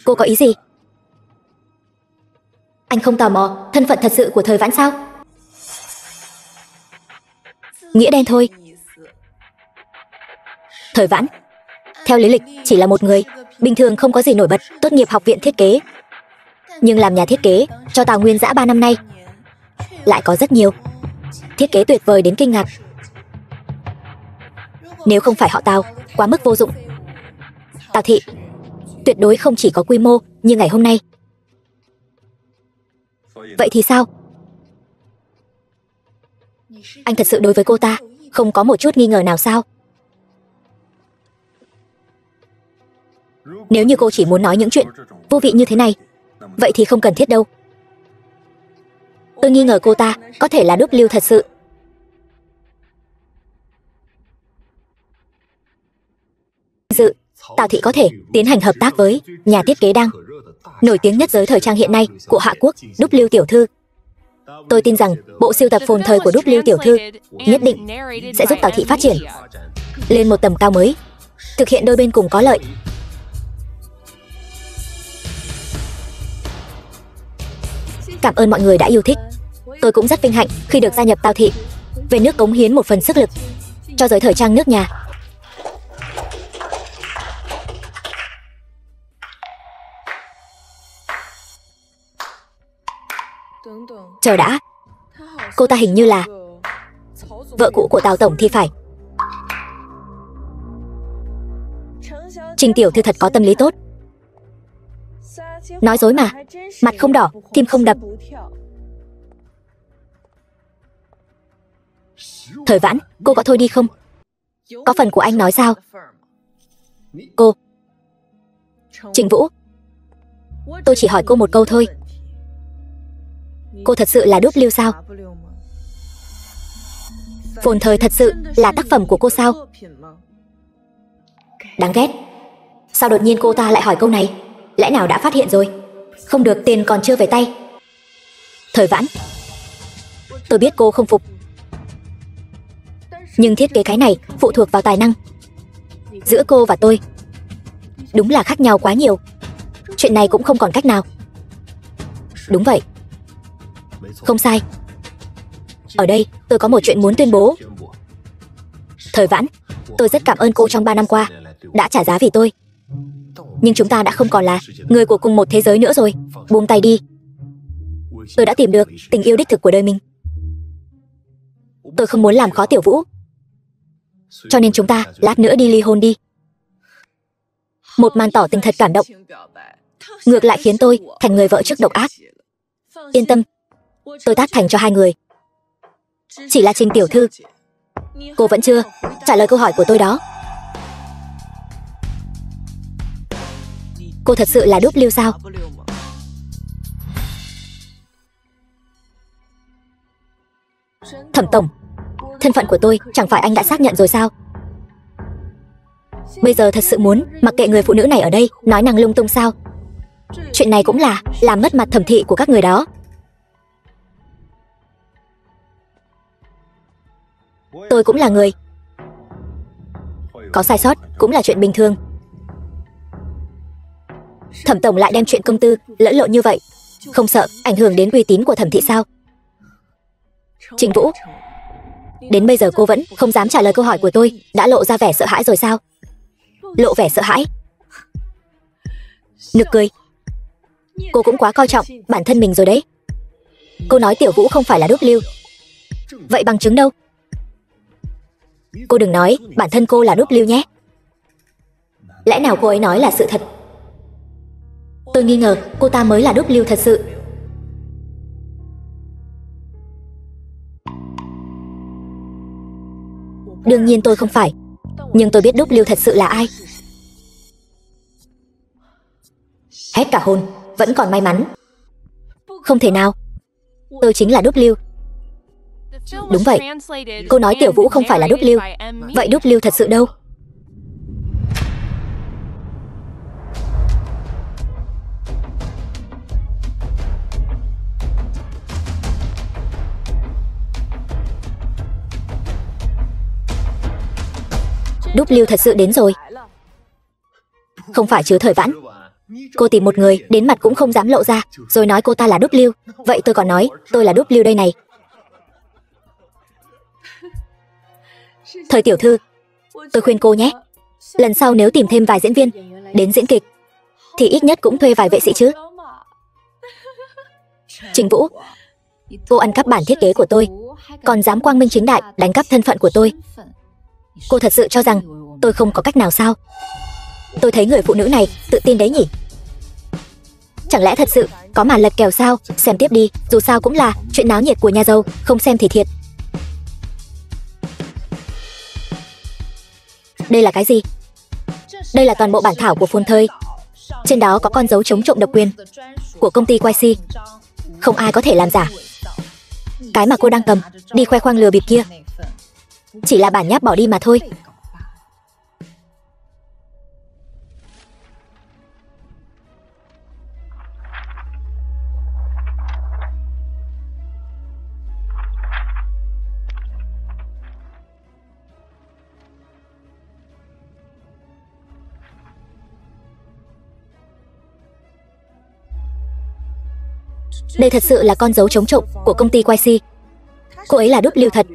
Cô có ý gì? Anh không tò mò thân phận thật sự của Thời Vãn sao? Nghĩa đen thôi. Thời Vãn, theo lý lịch chỉ là một người bình thường không có gì nổi bật, tốt nghiệp học viện thiết kế. Nhưng làm nhà thiết kế cho Tào Nguyên Dã 3 năm nay lại có rất nhiều thiết kế tuyệt vời đến kinh ngạc. Nếu không phải họ Tào quá mức vô dụng, Tào thị tuyệt đối không chỉ có quy mô như ngày hôm nay. Vậy thì sao? Anh thật sự đối với cô ta không có một chút nghi ngờ nào sao? Nếu như cô chỉ muốn nói những chuyện vô vị như thế này, vậy thì không cần thiết đâu. Tôi nghi ngờ cô ta có thể là đúc lưu thật sự. Dự, Tào thị có thể tiến hành hợp tác với nhà thiết kế đang nổi tiếng nhất giới thời trang hiện nay của Hạ Quốc, Đúc Lưu tiểu thư. Tôi tin rằng bộ sưu tập phồn thời của Đúc Lưu tiểu thư nhất định sẽ giúp Tào thị phát triển lên một tầm cao mới, thực hiện đôi bên cùng có lợi. Cảm ơn mọi người đã yêu thích. Tôi cũng rất vinh hạnh khi được gia nhập Tào thị, về nước cống hiến một phần sức lực cho giới thời trang nước nhà. Chờ đã, cô ta hình như là vợ cũ của Tào tổng thì phải. Trình tiểu thư thật có tâm lý tốt. Nói dối mà, mặt không đỏ, tim không đập. Thời Vãn, cô có thôi đi không? Có phần của anh nói sao? Cô Trình Vũ, tôi chỉ hỏi cô một câu thôi. Cô thật sự là Đúc Lưu sao? Phồn thời thật sự là tác phẩm của cô sao? Đáng ghét. Sao đột nhiên cô ta lại hỏi câu này? Lẽ nào đã phát hiện rồi? Không được, tiền còn chưa về tay. Thời Vãn, tôi biết cô không phục, nhưng thiết kế cái này phụ thuộc vào tài năng. Giữa cô và tôi đúng là khác nhau quá nhiều. Chuyện này cũng không còn cách nào. Đúng vậy. Không sai. Ở đây tôi có một chuyện muốn tuyên bố. Thời Vãn, tôi rất cảm ơn cô trong 3 năm qua đã trả giá vì tôi. Nhưng chúng ta đã không còn là người của cùng một thế giới nữa rồi. Buông tay đi. Tôi đã tìm được tình yêu đích thực của đời mình. Tôi không muốn làm khó Tiểu Vũ, cho nên chúng ta lát nữa đi ly hôn đi. Một màn tỏ tình thật cảm động, ngược lại khiến tôi thành người vợ trước độc ác. Yên tâm, tôi tác thành cho hai người. Chỉ là Trình tiểu thư, cô vẫn chưa trả lời câu hỏi của tôi đó. Cô thật sự là Đúc Lưu sao? Thẩm tổng, thân phận của tôi chẳng phải anh đã xác nhận rồi sao? Bây giờ thật sự muốn mặc kệ người phụ nữ này ở đây nói năng lung tung sao? Chuyện này cũng là làm mất mặt thẩm thị của các người đó. Tôi cũng là người, có sai sót cũng là chuyện bình thường. Thẩm tổng lại đem chuyện công tư lẫn lộn như vậy, không sợ ảnh hưởng đến uy tín của thẩm thị sao? Trình Vũ, đến bây giờ cô vẫn không dám trả lời câu hỏi của tôi, đã lộ ra vẻ sợ hãi rồi sao? Lộ vẻ sợ hãi? Nực cười. Cô cũng quá coi trọng bản thân mình rồi đấy. Cô nói Tiểu Vũ không phải là đúc lưu, vậy bằng chứng đâu? Cô đừng nói bản thân cô là đúc lưu nhé. Lẽ nào cô ấy nói là sự thật? Tôi nghi ngờ cô ta mới là đúc lưu thật sự. Đương nhiên tôi không phải, nhưng tôi biết đúc lưu thật sự là ai. Hết cả hồn, vẫn còn may mắn. Không thể nào, tôi chính là đúc lưu. Đúng vậy, cô nói Tiểu Vũ không phải là đúc lưu, vậy đúc lưu thật sự đâu? Đúc lưu thật sự đến rồi. Không phải chứ Thời Vãn, cô tìm một người đến mặt cũng không dám lộ ra, rồi nói cô ta là đúc lưu. Vậy tôi còn nói tôi là đúc lưu đây này. Thời tiểu thư, tôi khuyên cô nhé, lần sau nếu tìm thêm vài diễn viên đến diễn kịch thì ít nhất cũng thuê vài vệ sĩ chứ. Trình Vũ, cô ăn cắp bản thiết kế của tôi, còn dám quang minh chính đại đánh cắp thân phận của tôi. Cô thật sự cho rằng tôi không có cách nào sao? Tôi thấy người phụ nữ này tự tin đấy nhỉ? Chẳng lẽ thật sự có màn lật kèo sao? Xem tiếp đi, dù sao cũng là chuyện náo nhiệt của nhà giàu, không xem thì thiệt. Đây là cái gì? Đây là toàn bộ bản thảo của phồn thời. Trên đó có con dấu chống trộm độc quyền của công ty YC. Không ai có thể làm giả. Cái mà cô đang cầm đi khoe khoang lừa bịp kia chỉ là bản nháp bỏ đi mà thôi. Đây thật sự là con dấu chống trộm của công ty YC. Cô ấy là đúc lưu thật.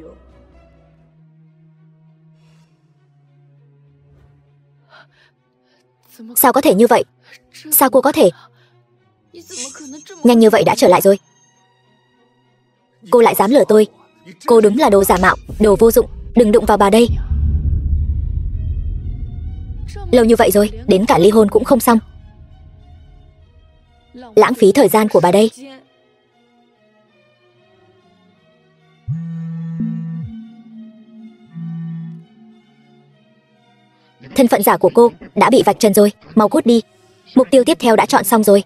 Sao có thể như vậy? Sao cô có thể nhanh như vậy đã trở lại rồi? Cô lại dám lừa tôi. Cô đúng là đồ giả mạo, đồ vô dụng. Đừng đụng vào bà đây. Lâu như vậy rồi, đến cả ly hôn cũng không xong. Lãng phí thời gian của bà đây. Thân phận giả của cô đã bị vạch trần rồi, mau cút đi. Mục tiêu tiếp theo đã chọn xong rồi.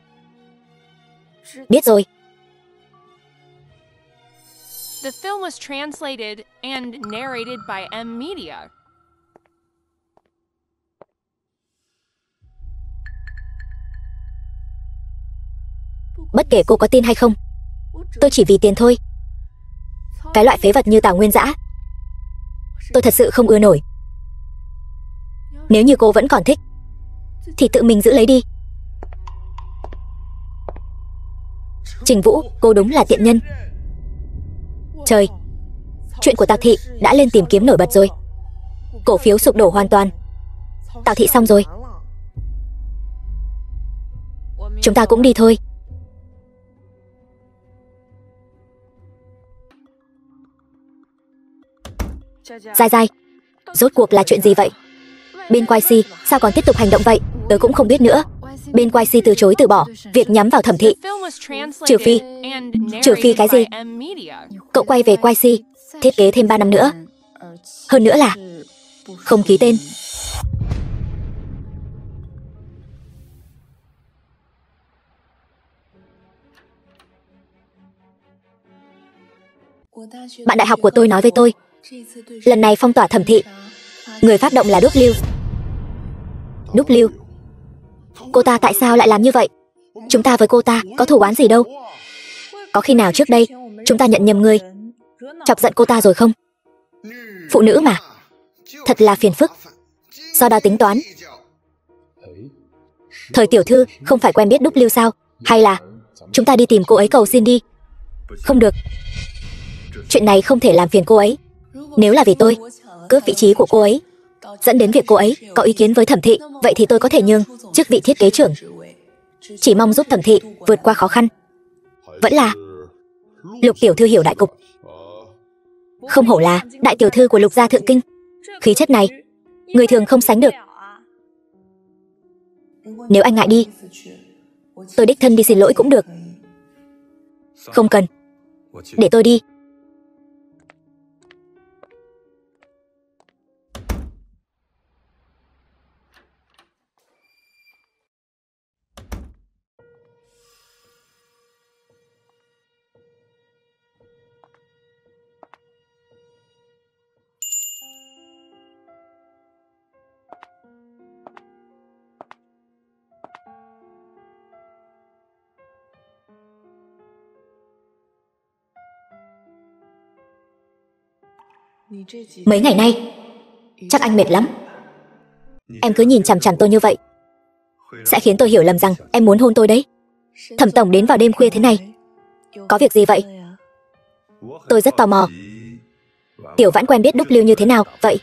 Biết rồi. The film was translated and narrated by M Media. Bất kể cô có tin hay không, tôi chỉ vì tiền thôi. Cái loại phế vật như Tào Nguyên Dã tôi thật sự không ưa nổi. Nếu như cô vẫn còn thích thì tự mình giữ lấy đi. Trình Vũ, cô đúng là tiện nhân. Trời, chuyện của Tào thị đã lên tìm kiếm nổi bật rồi. Cổ phiếu sụp đổ hoàn toàn. Tào thị xong rồi. Chúng ta cũng đi thôi. Dai Dai, rốt cuộc là chuyện gì vậy? Bên YC sao còn tiếp tục hành động vậy? Tớ cũng không biết nữa. Bên YC từ chối từ bỏ việc nhắm vào Thẩm thị. Trừ phi cái gì? Cậu quay về YC, thiết kế thêm 3 năm nữa. Hơn nữa là không ký tên. Bạn đại học của tôi nói với tôi, lần này phong tỏa Thẩm Thị, người phát động là Đúc Lưu. Đúc Lưu? Cô ta tại sao lại làm như vậy? Chúng ta với cô ta có thù oán gì đâu. Có khi nào trước đây chúng ta nhận nhầm người, chọc giận cô ta rồi không? Phụ nữ mà, thật là phiền phức. Do đó tính toán. Thời tiểu thư không phải quen biết Đúc Lưu sao? Hay là chúng ta đi tìm cô ấy cầu xin đi? Không được. Chuyện này không thể làm phiền cô ấy. Nếu là vì tôi cướp vị trí của cô ấy, dẫn đến việc cô ấy có ý kiến với Thẩm Thị, vậy thì tôi có thể nhường chức vị thiết kế trưởng. Chỉ mong giúp Thẩm Thị vượt qua khó khăn. Vẫn là Lục tiểu thư hiểu đại cục. Không hổ là đại tiểu thư của Lục gia thượng kinh. Khí chất này người thường không sánh được. Nếu anh ngại đi, tôi đích thân đi xin lỗi cũng được. Không cần, để tôi đi. Mấy ngày nay chắc anh mệt lắm. Em cứ nhìn chằm chằm tôi như vậy sẽ khiến tôi hiểu lầm rằng em muốn hôn tôi đấy. Thẩm tổng đến vào đêm khuya thế này, có việc gì vậy? Tôi rất tò mò. Tiểu Vãn quen biết Đúc Lưu như thế nào vậy?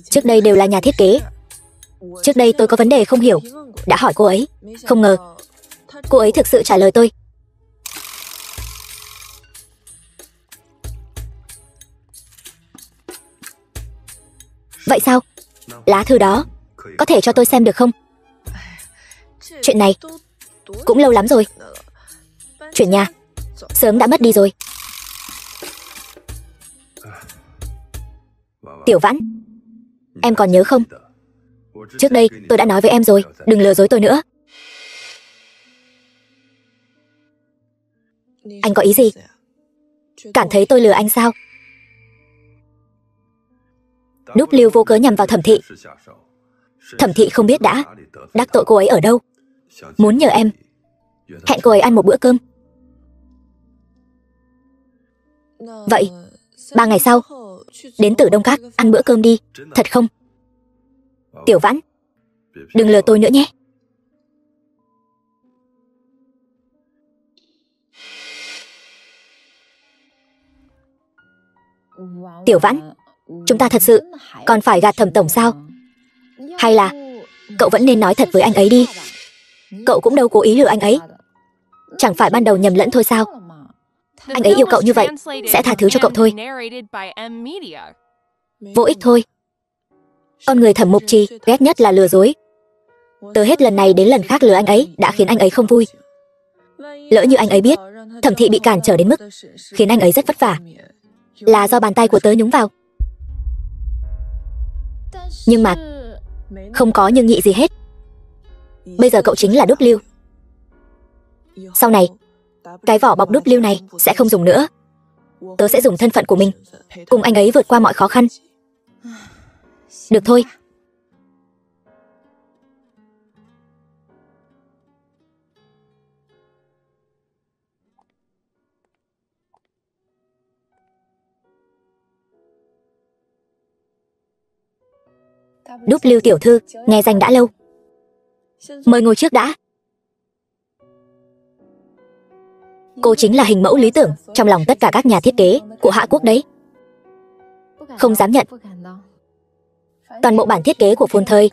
Trước đây đều là nhà thiết kế. Trước đây tôi có vấn đề không hiểu, đã hỏi cô ấy. Không ngờ cô ấy thực sự trả lời tôi. Vậy sao? Lá thư đó có thể cho tôi xem được không? Chuyện này cũng lâu lắm rồi. Chuyển nhà sớm đã mất đi rồi. Tiểu Vãn, em còn nhớ không? Trước đây tôi đã nói với em rồi, đừng lừa dối tôi nữa. Anh có ý gì? Cảm thấy tôi lừa anh sao? Đúc Lưu vô cớ nhằm vào Thẩm Thị. Thẩm Thị không biết đã đắc tội cô ấy ở đâu, muốn nhờ em hẹn cô ấy ăn một bữa cơm. Vậy 3 ngày sau đến Tử Đông Các ăn bữa cơm đi. Thật không? Tiểu Vãn, đừng lừa tôi nữa nhé. Tiểu Vãn, chúng ta thật sự còn phải gạt Thẩm tổng sao? Hay là cậu vẫn nên nói thật với anh ấy đi. Cậu cũng đâu cố ý lừa anh ấy, chẳng phải ban đầu nhầm lẫn thôi sao? Anh ấy yêu cậu như vậy sẽ tha thứ cho cậu thôi. Vô ích thôi. Con người Thẩm Mục Trì ghét nhất là lừa dối. Từ hết lần này đến lần khác lừa anh ấy đã khiến anh ấy không vui. Lỡ như anh ấy biết Thẩm Thị bị cản trở đến mức khiến anh ấy rất vất vả, là do bàn tay của tớ nhúng vào. Nhưng mà không có nhưng nhị gì hết. Bây giờ cậu chính là Đúc Lưu. Sau này cái vỏ bọc Đúc Lưu này sẽ không dùng nữa. Tớ sẽ dùng thân phận của mình cùng anh ấy vượt qua mọi khó khăn. Được thôi. Đúc Lưu tiểu thư, nghe danh đã lâu. Mời ngồi trước đã. Cô chính là hình mẫu lý tưởng trong lòng tất cả các nhà thiết kế của Hạ Quốc đấy. Không dám nhận. Toàn bộ bản thiết kế của Phồn Thời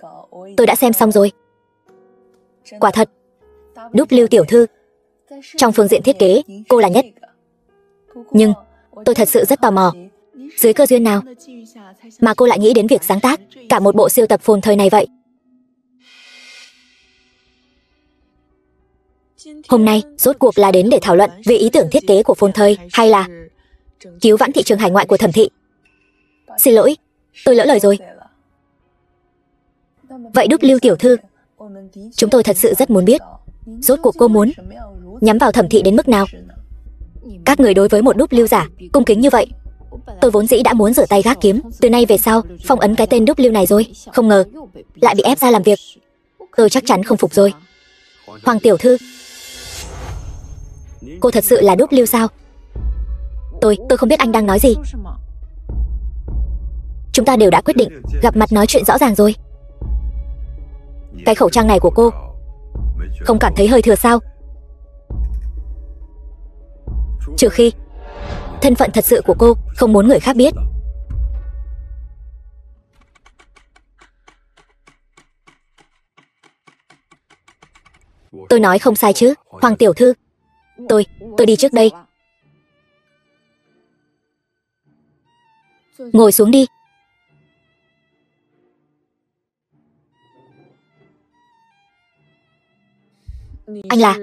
tôi đã xem xong rồi. Quả thật, Đúc Lưu tiểu thư, trong phương diện thiết kế cô là nhất. Nhưng tôi thật sự rất tò mò, dưới cơ duyên nào mà cô lại nghĩ đến việc sáng tác cả một bộ siêu tập Phồn Thời này vậy? Hôm nay rốt cuộc là đến để thảo luận về ý tưởng thiết kế của Phồn Thời, hay là cứu vãn thị trường hải ngoại của Thẩm Thị? Xin lỗi, tôi lỡ lời rồi. Vậy Đúc Lưu tiểu thư, chúng tôi thật sự rất muốn biết Rốt cuộc cô muốn nhắm vào Thẩm Thị đến mức nào? Các người đối với một đúc lưu giả cung kính như vậy. Tôi vốn dĩ đã muốn rửa tay gác kiếm, từ nay về sau phong ấn cái tên đúc lưu này rồi. Không ngờ lại bị ép ra làm việc. Tôi chắc chắn không phục rồi. Hoàng tiểu thư, cô thật sự là đúc lưu sao? Tôi không biết anh đang nói gì. Chúng ta đều đã quyết định gặp mặt nói chuyện rõ ràng rồi. Cái khẩu trang này của cô không cảm thấy hơi thừa sao? Trừ khi thân phận thật sự của cô không muốn người khác biết. Tôi nói không sai chứ, Hoàng tiểu thư. Tôi đi trước đây. Ngồi xuống đi. Anh là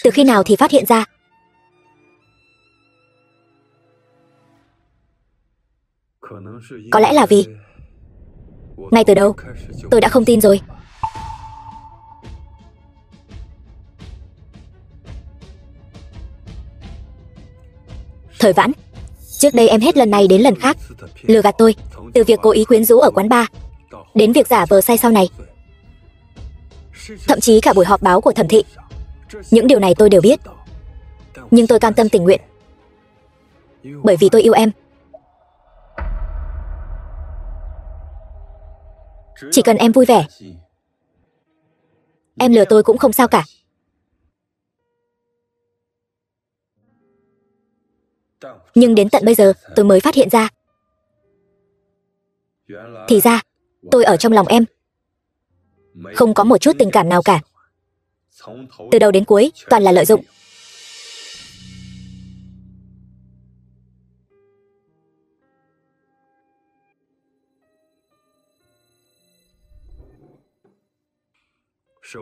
từ khi nào thì phát hiện ra? Có lẽ là vì ngay từ đầu tôi đã không tin rồi. Thời Vãn, trước đây em hết lần này đến lần khác lừa gạt tôi, từ việc cố ý quyến rũ ở quán bar đến việc giả vờ say sau này. Thậm chí cả buổi họp báo của Thẩm Thị. Những điều này tôi đều biết. Nhưng tôi cam tâm tình nguyện, bởi vì tôi yêu em. Chỉ cần em vui vẻ, em lừa tôi cũng không sao cả. Nhưng đến tận bây giờ tôi mới phát hiện ra, thì ra tôi ở trong lòng em không có một chút tình cảm nào cả. Từ đầu đến cuối toàn là lợi dụng.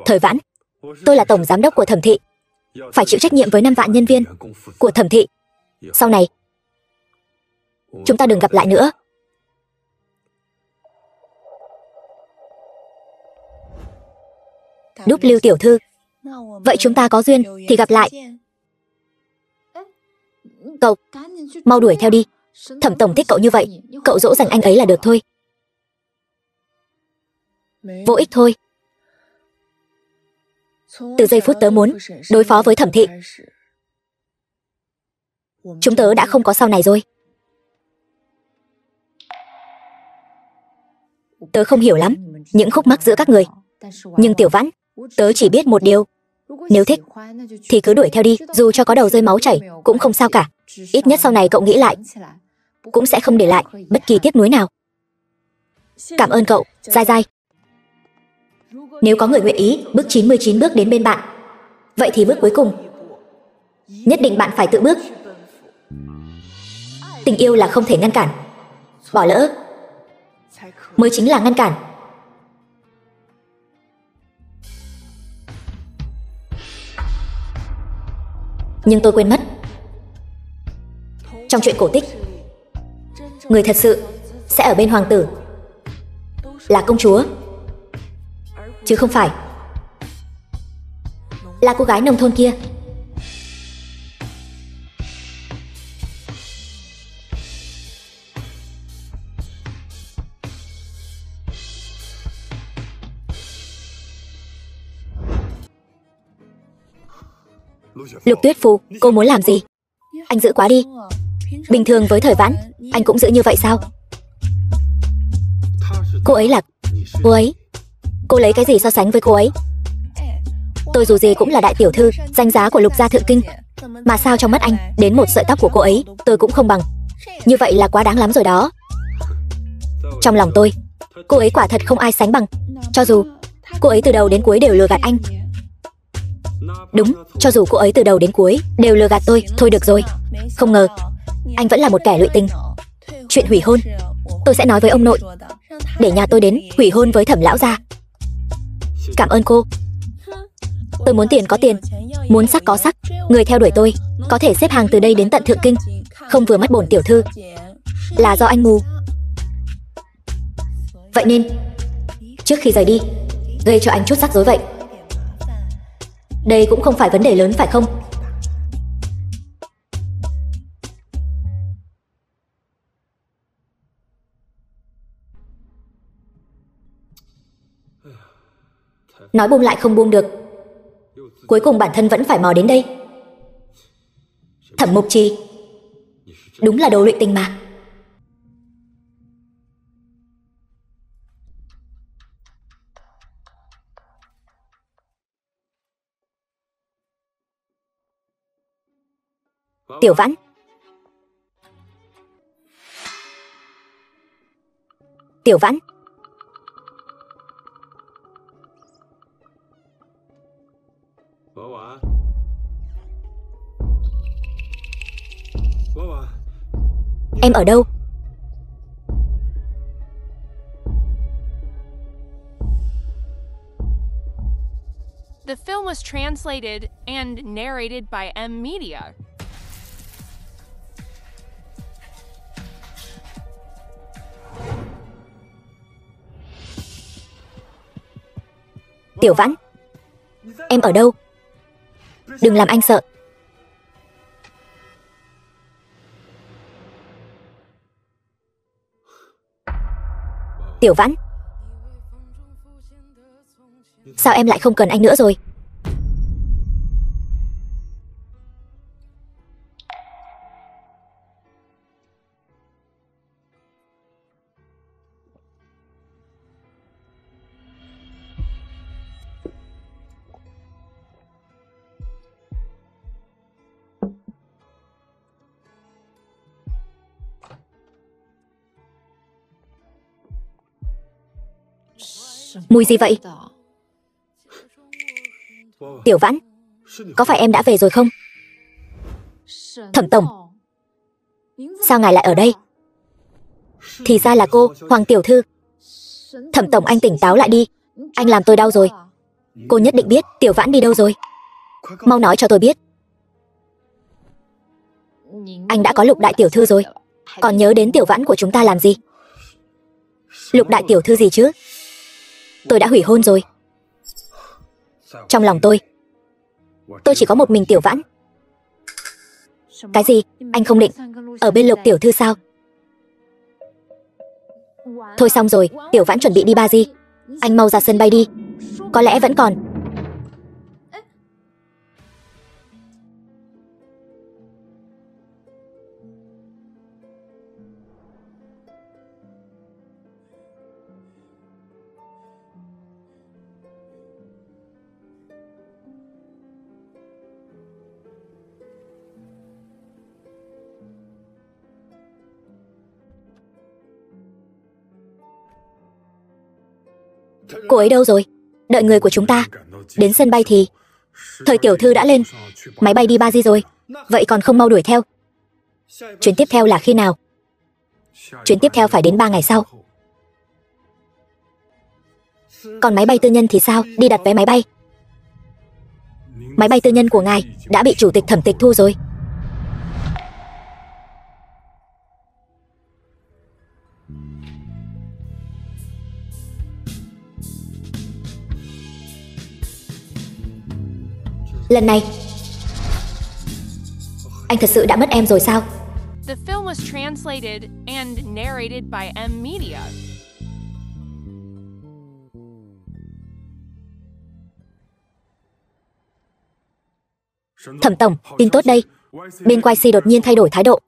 Thời Vãn, tôi là tổng giám đốc của Thẩm Thị, phải chịu trách nhiệm với 5 vạn nhân viên của Thẩm Thị. Sau này chúng ta đừng gặp lại nữa. Đúc lưu tiểu thư, vậy chúng ta có duyên thì gặp lại. Cậu mau đuổi theo đi. Thẩm tổng thích cậu như vậy, cậu dỗ dành anh ấy là được thôi. Vô ích thôi. Từ giây phút tớ muốn đối phó với Thẩm Thị, chúng tớ đã không có sau này rồi. Tớ không hiểu lắm những khúc mắc giữa các người, nhưng Tiểu Vãn, tớ chỉ biết một điều. Nếu thích thì cứ đuổi theo đi, dù cho có đầu rơi máu chảy cũng không sao cả. Ít nhất sau này cậu nghĩ lại cũng sẽ không để lại bất kỳ tiếc nuối nào. Cảm ơn cậu, Giai Giai. Nếu có người nguyện ý bước 99 bước đến bên bạn, vậy thì bước cuối cùng nhất định bạn phải tự bước. Tình yêu là không thể ngăn cản, bỏ lỡ mới chính là ngăn cản. Nhưng tôi quên mất, trong chuyện cổ tích, người thật sự sẽ ở bên hoàng tử là công chúa, chứ không phải là cô gái nông thôn kia. Lục Tuyết Phù, cô muốn làm gì? Anh giữ quá đi. Bình thường với Thời Vãn, anh cũng giữ như vậy sao? Cô ấy là cô ấy. Cô lấy cái gì so sánh với cô ấy? Tôi dù gì cũng là đại tiểu thư, danh giá của Lục gia thượng kinh. Mà sao trong mắt anh, đến một sợi tóc của cô ấy, tôi cũng không bằng. Như vậy là quá đáng lắm rồi đó. Trong lòng tôi, cô ấy quả thật không ai sánh bằng. Cho dù cô ấy từ đầu đến cuối đều lừa gạt anh. Đúng, cho dù cô ấy từ đầu đến cuối đều lừa gạt tôi. Thôi được rồi. Không ngờ anh vẫn là một kẻ lụy tình. Chuyện hủy hôn tôi sẽ nói với ông nội, để nhà tôi đến hủy hôn với Thẩm lão gia. Cảm ơn cô. Tôi muốn tiền có tiền, muốn sắc có sắc. Người theo đuổi tôi có thể xếp hàng từ đây đến tận thượng kinh, không vừa mắt bổn tiểu thư là do anh mù. Vậy nên trước khi rời đi, gây cho anh chút rắc rối vậy. Đây cũng không phải vấn đề lớn phải không? Nói buông lại không buông được. Cuối cùng bản thân vẫn phải mò đến đây. Thẩm Mục Trì, đúng là đồ luyện tình mà. Tiểu Vãn. Tiểu Vãn. Em ở đâu? The film was translated and narrated by M Media. Tiểu Vãn, em ở đâu? Đừng làm anh sợ. Tiểu Vãn, sao em lại không cần anh nữa rồi? Mùi gì vậy? Tiểu Vãn, có phải em đã về rồi không? Thẩm tổng, sao ngài lại ở đây? Thì ra là cô, Hoàng tiểu thư. Thẩm tổng, anh tỉnh táo lại đi. Anh làm tôi đau rồi. Cô nhất định biết Tiểu Vãn đi đâu rồi. Mau nói cho tôi biết. Anh đã có Lục đại tiểu thư rồi, còn nhớ đến Tiểu Vãn của chúng ta làm gì? Lục đại tiểu thư gì chứ? Tôi đã hủy hôn rồi. Trong lòng tôi chỉ có một mình Tiểu Vãn. Cái gì? Anh không định ở bên Lục tiểu thư sao? Thôi xong rồi, Tiểu Vãn chuẩn bị đi Ba Di. Anh mau ra sân bay đi. Có lẽ vẫn còn. Cô ấy đâu rồi? Đợi người của chúng ta đến sân bay thì Thời tiểu thư đã lên máy bay đi Ba Di rồi. Vậy còn không mau đuổi theo. Chuyến tiếp theo là khi nào? Chuyến tiếp theo phải đến 3 ngày sau. Còn máy bay tư nhân thì sao? Đi đặt vé máy bay. Máy bay tư nhân của ngài đã bị chủ tịch Thẩm tịch thu rồi. Lần này anh thật sự đã mất em rồi sao? The film was translated and narrated by M Media. Thẩm tổng, tin tốt đây. Bên YC đột nhiên thay đổi thái độ.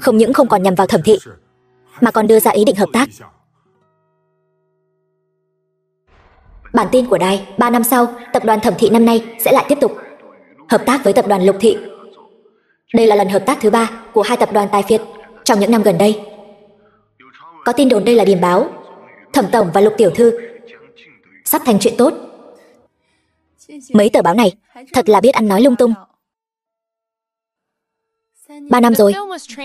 Không những không còn nhằm vào Thẩm thị, mà còn đưa ra ý định hợp tác. Bản tin của đài, 3 năm sau, tập đoàn Thẩm thị năm nay sẽ lại tiếp tục hợp tác với tập đoàn Lục thị. Đây là lần hợp tác thứ 3 của hai tập đoàn tài phiệt trong những năm gần đây. Có tin đồn đây là điềm báo Thẩm tổng và Lục tiểu thư sắp thành chuyện tốt. Mấy tờ báo này thật là biết ăn nói lung tung. 3 năm rồi,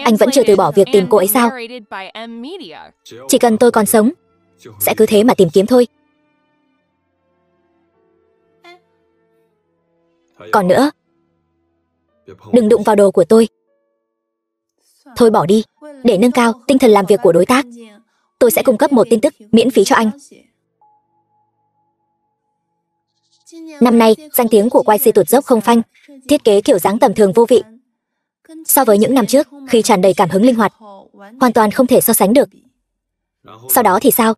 anh vẫn chưa từ bỏ việc tìm cô ấy sao? Chỉ cần tôi còn sống, sẽ cứ thế mà tìm kiếm thôi. Còn nữa, đừng đụng vào đồ của tôi. Thôi bỏ đi. Để nâng cao tinh thần làm việc của đối tác, tôi sẽ cung cấp một tin tức miễn phí cho anh. Năm nay, danh tiếng của YC tụt dốc không phanh, thiết kế kiểu dáng tầm thường vô vị. So với những năm trước, khi tràn đầy cảm hứng linh hoạt, hoàn toàn không thể so sánh được. Sau đó thì sao?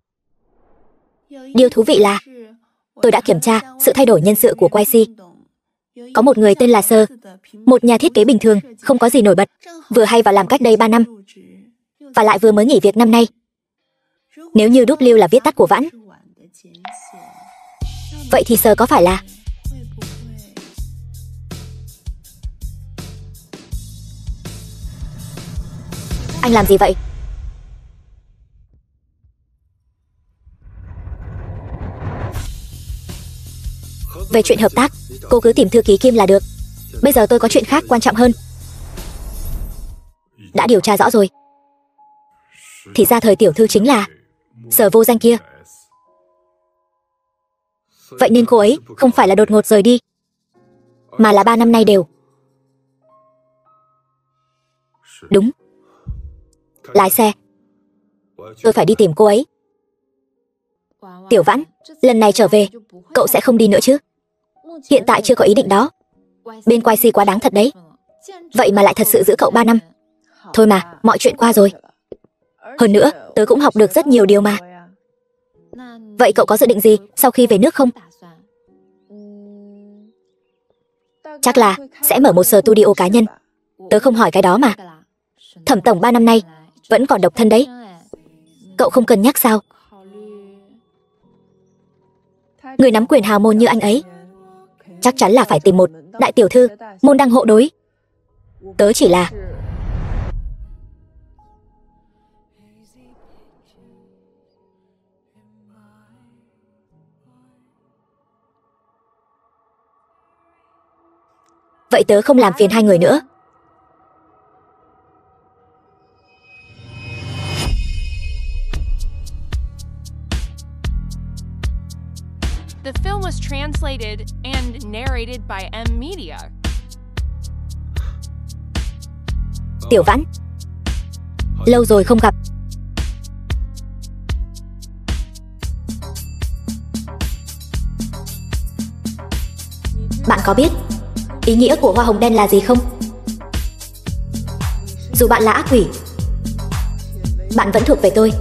Điều thú vị là tôi đã kiểm tra sự thay đổi nhân sự của YC. Có một người tên là Sơ, một nhà thiết kế bình thường, không có gì nổi bật, vừa hay vào làm cách đây 3 năm, và lại vừa mới nghỉ việc năm nay. Nếu như W là viết tắt của Vãn, vậy thì Sơ có phải là... Anh làm gì vậy? Về chuyện hợp tác, cô cứ tìm thư ký Kim là được. Bây giờ tôi có chuyện khác quan trọng hơn. Đã điều tra rõ rồi. Thì ra thời tiểu thư chính là Sở vô danh kia. Vậy nên cô ấy không phải là đột ngột rời đi, mà là 3 năm nay đều. Đúng. Lái xe. Tôi phải đi tìm cô ấy. Tiểu Vãn, lần này trở về, cậu sẽ không đi nữa chứ? Hiện tại chưa có ý định đó. Bên YC quá đáng thật đấy. Vậy mà lại thật sự giữ cậu 3 năm. Thôi mà, mọi chuyện qua rồi. Hơn nữa, tớ cũng học được rất nhiều điều mà. Vậy cậu có dự định gì sau khi về nước không? Chắc là sẽ mở một studio cá nhân. Tớ không hỏi cái đó mà. Thẩm tổng 3 năm nay vẫn còn độc thân đấy. Cậu không cân nhắc sao? Người nắm quyền hào môn như anh ấy chắc chắn là phải tìm một đại tiểu thư môn đăng hộ đối. Tớ chỉ là... Vậy tớ không làm phiền hai người nữa. The film was translated and narrated by M Media. Tiểu Vãn, lâu rồi không gặp. Bạn có biết ý nghĩa của hoa hồng đen là gì không? Dù bạn là ác quỷ, bạn vẫn thuộc về tôi.